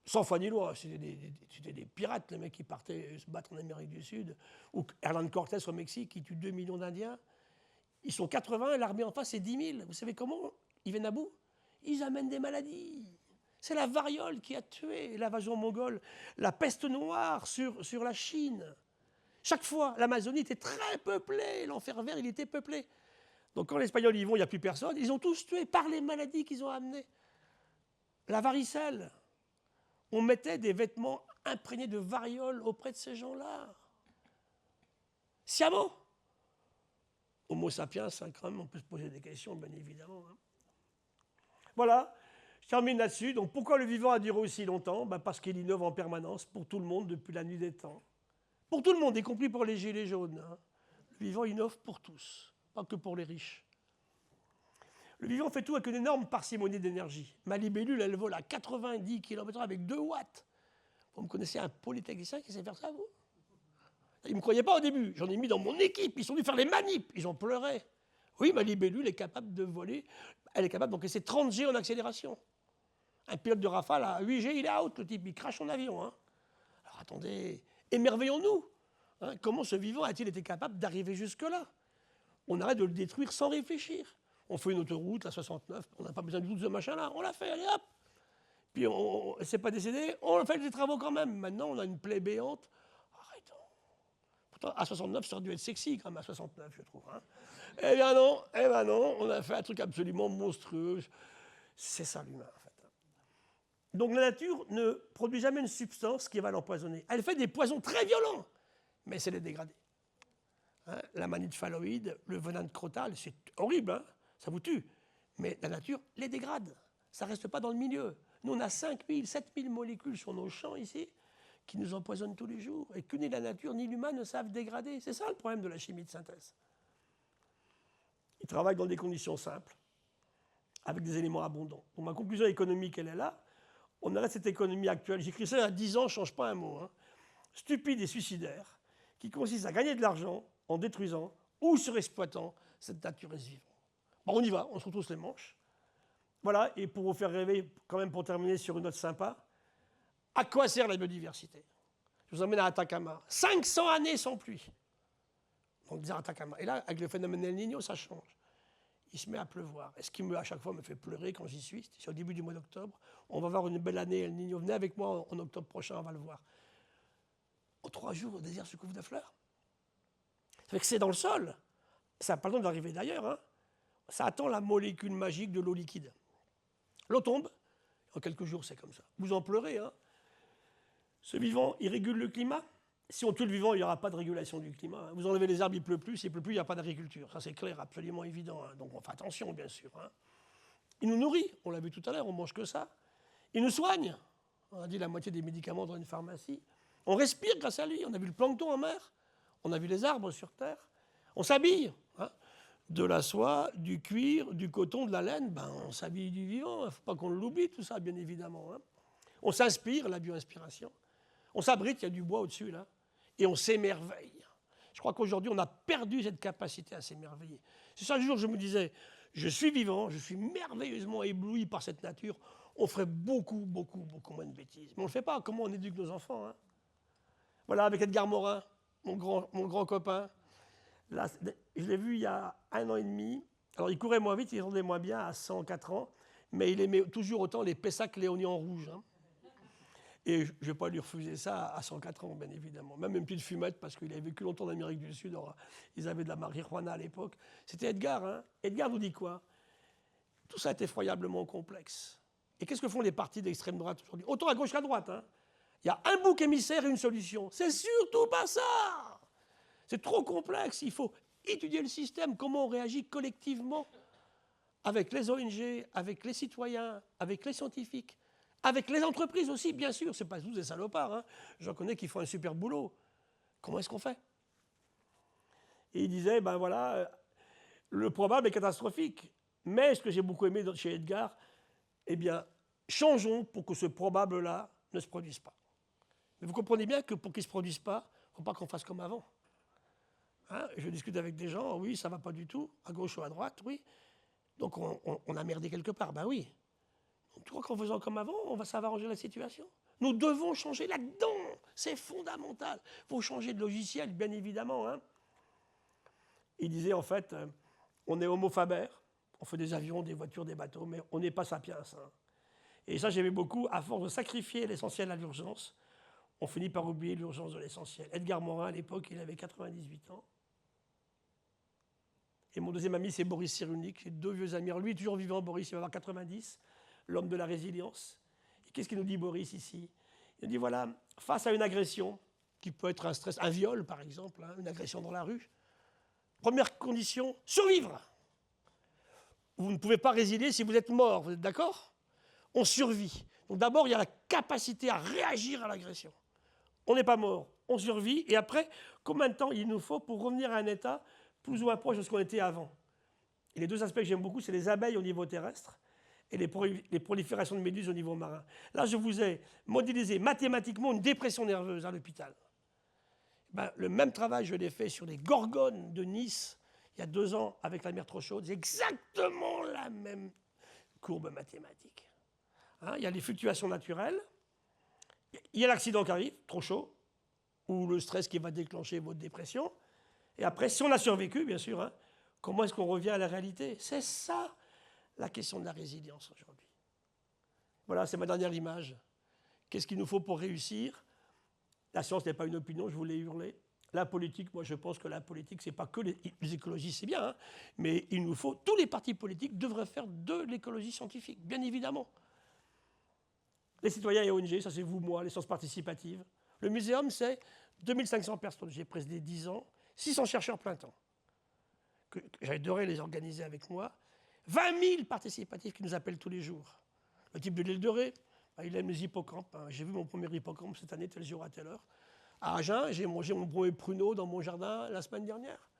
sans foi ni loi, c'était des pirates, les mecs qui partaient se battre en Amérique du Sud, ou Hernán Cortés au Mexique, qui tue 2 millions d'Indiens. Ils sont 80, l'armée en face, c'est 10 000. Vous savez comment ils viennent à bout? Ils amènent des maladies. C'est la variole qui a tué l'invasion mongole, la peste noire sur la Chine. Chaque fois, l'Amazonie était très peuplée, l'enfer vert, il était peuplé. Donc quand les Espagnols y vont, il n'y a plus personne. Ils ont tous tué par les maladies qu'ils ont amenées. La varicelle. On mettait des vêtements imprégnés de variole auprès de ces gens-là. Sciemment. Homo sapiens, hein, quand même, on peut se poser des questions, bien évidemment. Hein. Voilà, je termine là-dessus. Donc pourquoi le vivant a duré aussi longtemps? Parce qu'il innove en permanence pour tout le monde depuis la nuit des temps. Pour tout le monde, y compris pour les gilets jaunes. Hein. Le vivant innove pour tous, pas que pour les riches. Le vivant fait tout avec une énorme parcimonie d'énergie. Ma libellule, elle vole à 90 km/h avec 2 watts. Vous me connaissez un polytechnicien qui sait faire ça, vous? Ils ne me croyaient pas au début. J'en ai mis dans mon équipe. Ils sont venus faire les manips. Ils ont pleuré. Oui, ma libellule est capable de voler. Elle est capable d'encaisser 30 G en accélération. Un pilote de Rafale à 8 G, il est out, le type. Il crache son avion. Hein. Alors attendez, émerveillons-nous. Hein, comment ce vivant a-t-il été capable d'arriver jusque-là? On arrête de le détruire sans réfléchir. On fait une autoroute, la 69, on n'a pas besoin du tout de ce machin-là. On l'a fait, allez hop. Puis on ne s'est pas décédé, on fait des travaux quand même. Maintenant, on a une plaie béante. Arrêtons. Pourtant, à 69, ça aurait dû être sexy quand même, à 69, je trouve. Hein. Eh bien non, on a fait un truc absolument monstrueux. C'est ça l'humain, en fait. Donc la nature ne produit jamais une substance qui va l'empoisonner. Elle fait des poisons très violents, mais c'est les dégrader. Hein, la manite phalloïde, le venin de crotal, c'est horrible, hein, ça vous tue. Mais la nature les dégrade. Ça ne reste pas dans le milieu. Nous, on a 5000, 7000 molécules sur nos champs ici qui nous empoisonnent tous les jours et que ni la nature ni l'humain ne savent dégrader. C'est ça le problème de la chimie de synthèse. Ils travaillent dans des conditions simples, avec des éléments abondants. Donc ma conclusion économique, elle est là. On arrête cette économie actuelle. J'écris ça il y a 10 ans, je ne change pas un mot. Hein. Stupide et suicidaire, qui consiste à gagner de l'argent en détruisant ou surexploitant cette nature vivante. Bon, on y va, on se retrousse les manches. Voilà, et pour vous faire rêver, quand même pour terminer sur une note sympa, à quoi sert la biodiversité? Je vous emmène à Atacama. 500 années sans pluie. Donc, disant Atacama. Et là, avec le phénomène El Niño, ça change. Il se met à pleuvoir. Et ce qui, à chaque fois, me fait pleurer quand j'y suis, c'est au début du mois d'octobre. On va avoir une belle année El Niño. Venez avec moi en octobre prochain, on va le voir. En 3 jours, le désert se couvre de fleurs. Ça fait que c'est dans le sol. Ça n'a pas le temps d'arriver d'ailleurs. Hein. Ça attend la molécule magique de l'eau liquide. L'eau tombe, en quelques jours, c'est comme ça. Vous en pleurez. Hein. Ce vivant, il régule le climat. Si on tue le vivant, il n'y aura pas de régulation du climat. Hein. Vous enlevez les arbres, il ne pleut plus. S'il ne pleut plus, il n'y a pas d'agriculture. Ça, c'est clair, absolument évident. Hein. Donc, on fait attention, bien sûr. Hein. Il nous nourrit. On l'a vu tout à l'heure, on ne mange que ça. Il nous soigne. On a dit la moitié des médicaments dans une pharmacie. On respire grâce à lui. On a vu le plancton en mer. On a vu les arbres sur Terre. On s'habille. Hein. De la soie, du cuir, du coton, de la laine, on s'habille du vivant. Il ne faut pas qu'on l'oublie, tout ça, bien évidemment. Hein. On s'inspire, la bio-inspiration. On s'abrite, il y a du bois au-dessus, là. Et on s'émerveille. Je crois qu'aujourd'hui, on a perdu cette capacité à s'émerveiller. C'est ça, le jour, je me disais, je suis vivant, je suis merveilleusement ébloui par cette nature. On ferait beaucoup moins de bêtises. Mais on ne le fait pas. Comment on éduque nos enfants, hein. Voilà, avec Edgar Morin, mon grand copain. Là, je l'ai vu il y a 1 an et demi. Alors, il courait moins vite, il rendait moins bien à 104 ans, mais il aimait toujours autant les Pessac léoniens rouges. Hein. Et je ne vais pas lui refuser ça à 104 ans, bien évidemment. Même une petite fumette, parce qu'il avait vécu longtemps en Amérique du Sud. Alors, ils avaient de la marijuana à l'époque. C'était Edgar. Hein. Edgar nous dit quoi? Tout ça est effroyablement complexe. Et qu'est-ce que font les partis d'extrême droite aujourd'hui? Autant à gauche qu'à droite. Hein. Il y a un bouc émissaire et une solution. C'est surtout pas ça. C'est trop complexe. Il faut étudier le système, comment on réagit collectivement avec les ONG, avec les citoyens, avec les scientifiques, avec les entreprises aussi, bien sûr. Ce n'est pas tous des salopards. Hein. J'en connais qui font un super boulot. Comment est-ce qu'on fait? Et il disait, voilà, le probable est catastrophique. Mais ce que j'ai beaucoup aimé chez Edgar, eh bien, changeons pour que ce probable-là ne se produise pas. Mais vous comprenez bien que pour qu'il ne se produise pas, il ne faut pas qu'on fasse comme avant. Hein, je discute avec des gens, oui, ça ne va pas du tout, à gauche ou à droite, oui. Donc on a merdé quelque part, oui. Donc, tu crois qu'en faisant comme avant, ça va arranger la situation? Nous devons changer là-dedans, c'est fondamental. Il faut changer de logiciel, bien évidemment. Hein. Il disait, en fait, on est homo faber, on fait des avions, des voitures, des bateaux, mais on n'est pas sapiens. Hein. Et ça, j'aimais beaucoup, à force de sacrifier l'essentiel à l'urgence, on finit par oublier l'urgence de l'essentiel. Edgar Morin, à l'époque, il avait 98 ans. Et mon deuxième ami, c'est Boris Cyrulnik. J'ai 2 vieux amis. Alors lui, toujours vivant, Boris, il va avoir 90, l'homme de la résilience. Et qu'est-ce qu'il nous dit, Boris, ici? Il nous dit, voilà, face à une agression, qui peut être un stress, un viol, par exemple, hein, une agression dans la rue, Première condition, survivre. Vous ne pouvez pas résilier si vous êtes mort, vous êtes d'accord? On survit. Donc d'abord, il y a la capacité à réagir à l'agression. On n'est pas mort, on survit, et après, combien de temps il nous faut pour revenir à un état plus ou moins proche de ce qu'on était avant? Et les deux aspects que j'aime beaucoup, c'est les abeilles au niveau terrestre et les proliférations de méduses au niveau marin. Là, je vous ai modélisé mathématiquement une dépression nerveuse à l'hôpital. Ben, le même travail, je l'ai fait sur les gorgones de Nice, il y a 2 ans, avec la mer trop chaude. C'est exactement la même courbe mathématique. Hein, il y a les fluctuations naturelles, il y a l'accident qui arrive, trop chaud, ou le stress qui va déclencher votre dépression. Et après, si on a survécu, bien sûr, hein, comment est-ce qu'on revient à la réalité? C'est ça la question de la résilience aujourd'hui. Voilà, c'est ma dernière image. Qu'est-ce qu'il nous faut pour réussir? La science n'est pas une opinion, je vous l'ai hurlé. La politique, moi je pense que la politique, c'est pas que les écologistes, c'est bien, hein, mais il nous faut, tous les partis politiques devraient faire de l'écologie scientifique, bien évidemment. Les citoyens et ONG, ça c'est vous, moi, les sciences participatives. Le muséum, c'est 2500 personnes. J'ai présidé 10 ans, 600 chercheurs plein temps. J'adorais les organiser avec moi. 20 000 participatifs qui nous appellent tous les jours. Le type de l'île de Ré, il aime les hippocampes. J'ai vu mon premier hippocampe cette année, tel jour à telle heure. À Agen, j'ai mangé mon premier pruneau dans mon jardin la semaine dernière.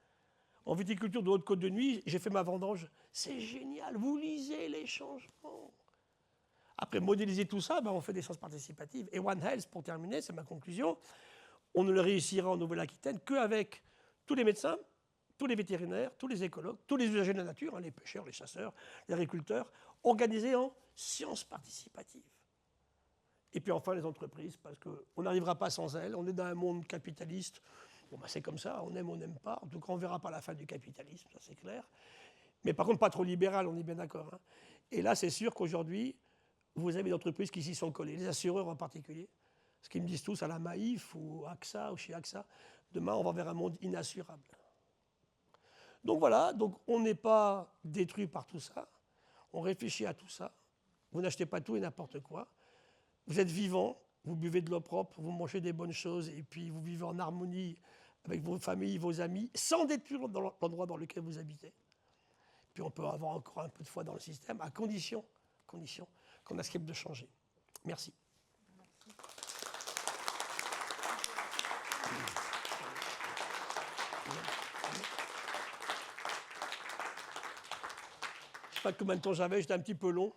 En viticulture de Haute-Côte de Nuit, j'ai fait ma vendange. C'est génial, vous lisez les changements. Après modéliser tout ça, on fait des sciences participatives. Et One Health, pour terminer, c'est ma conclusion, on ne le réussira en Nouvelle-Aquitaine qu'avec tous les médecins, tous les vétérinaires, tous les écologues, tous les usagers de la nature, hein, les pêcheurs, les chasseurs, les agriculteurs, organisés en sciences participatives. Et puis enfin les entreprises, parce qu'on n'arrivera pas sans elles. On est dans un monde capitaliste. Bon, c'est comme ça, on aime, on n'aime pas. En tout cas, on ne verra pas la fin du capitalisme, ça c'est clair. Mais par contre, pas trop libéral, on est bien d'accord. Hein. Et là, c'est sûr qu'aujourd'hui, vous avez des entreprises qui s'y sont collées, les assureurs en particulier. Ce qu'ils me disent tous à la Maïf ou AXA ou chez AXA, demain, on va vers un monde inassurable. Donc voilà, donc on n'est pas détruit par tout ça. On réfléchit à tout ça. Vous n'achetez pas tout et n'importe quoi. Vous êtes vivant, vous buvez de l'eau propre, vous mangez des bonnes choses et puis vous vivez en harmonie avec vos familles, vos amis, sans détruire l'endroit dans lequel vous habitez. Puis on peut avoir encore un peu de foi dans le système, à condition qu'on accepte de changer. Merci. Je ne sais pas combien de temps j'avais, j'étais un petit peu long.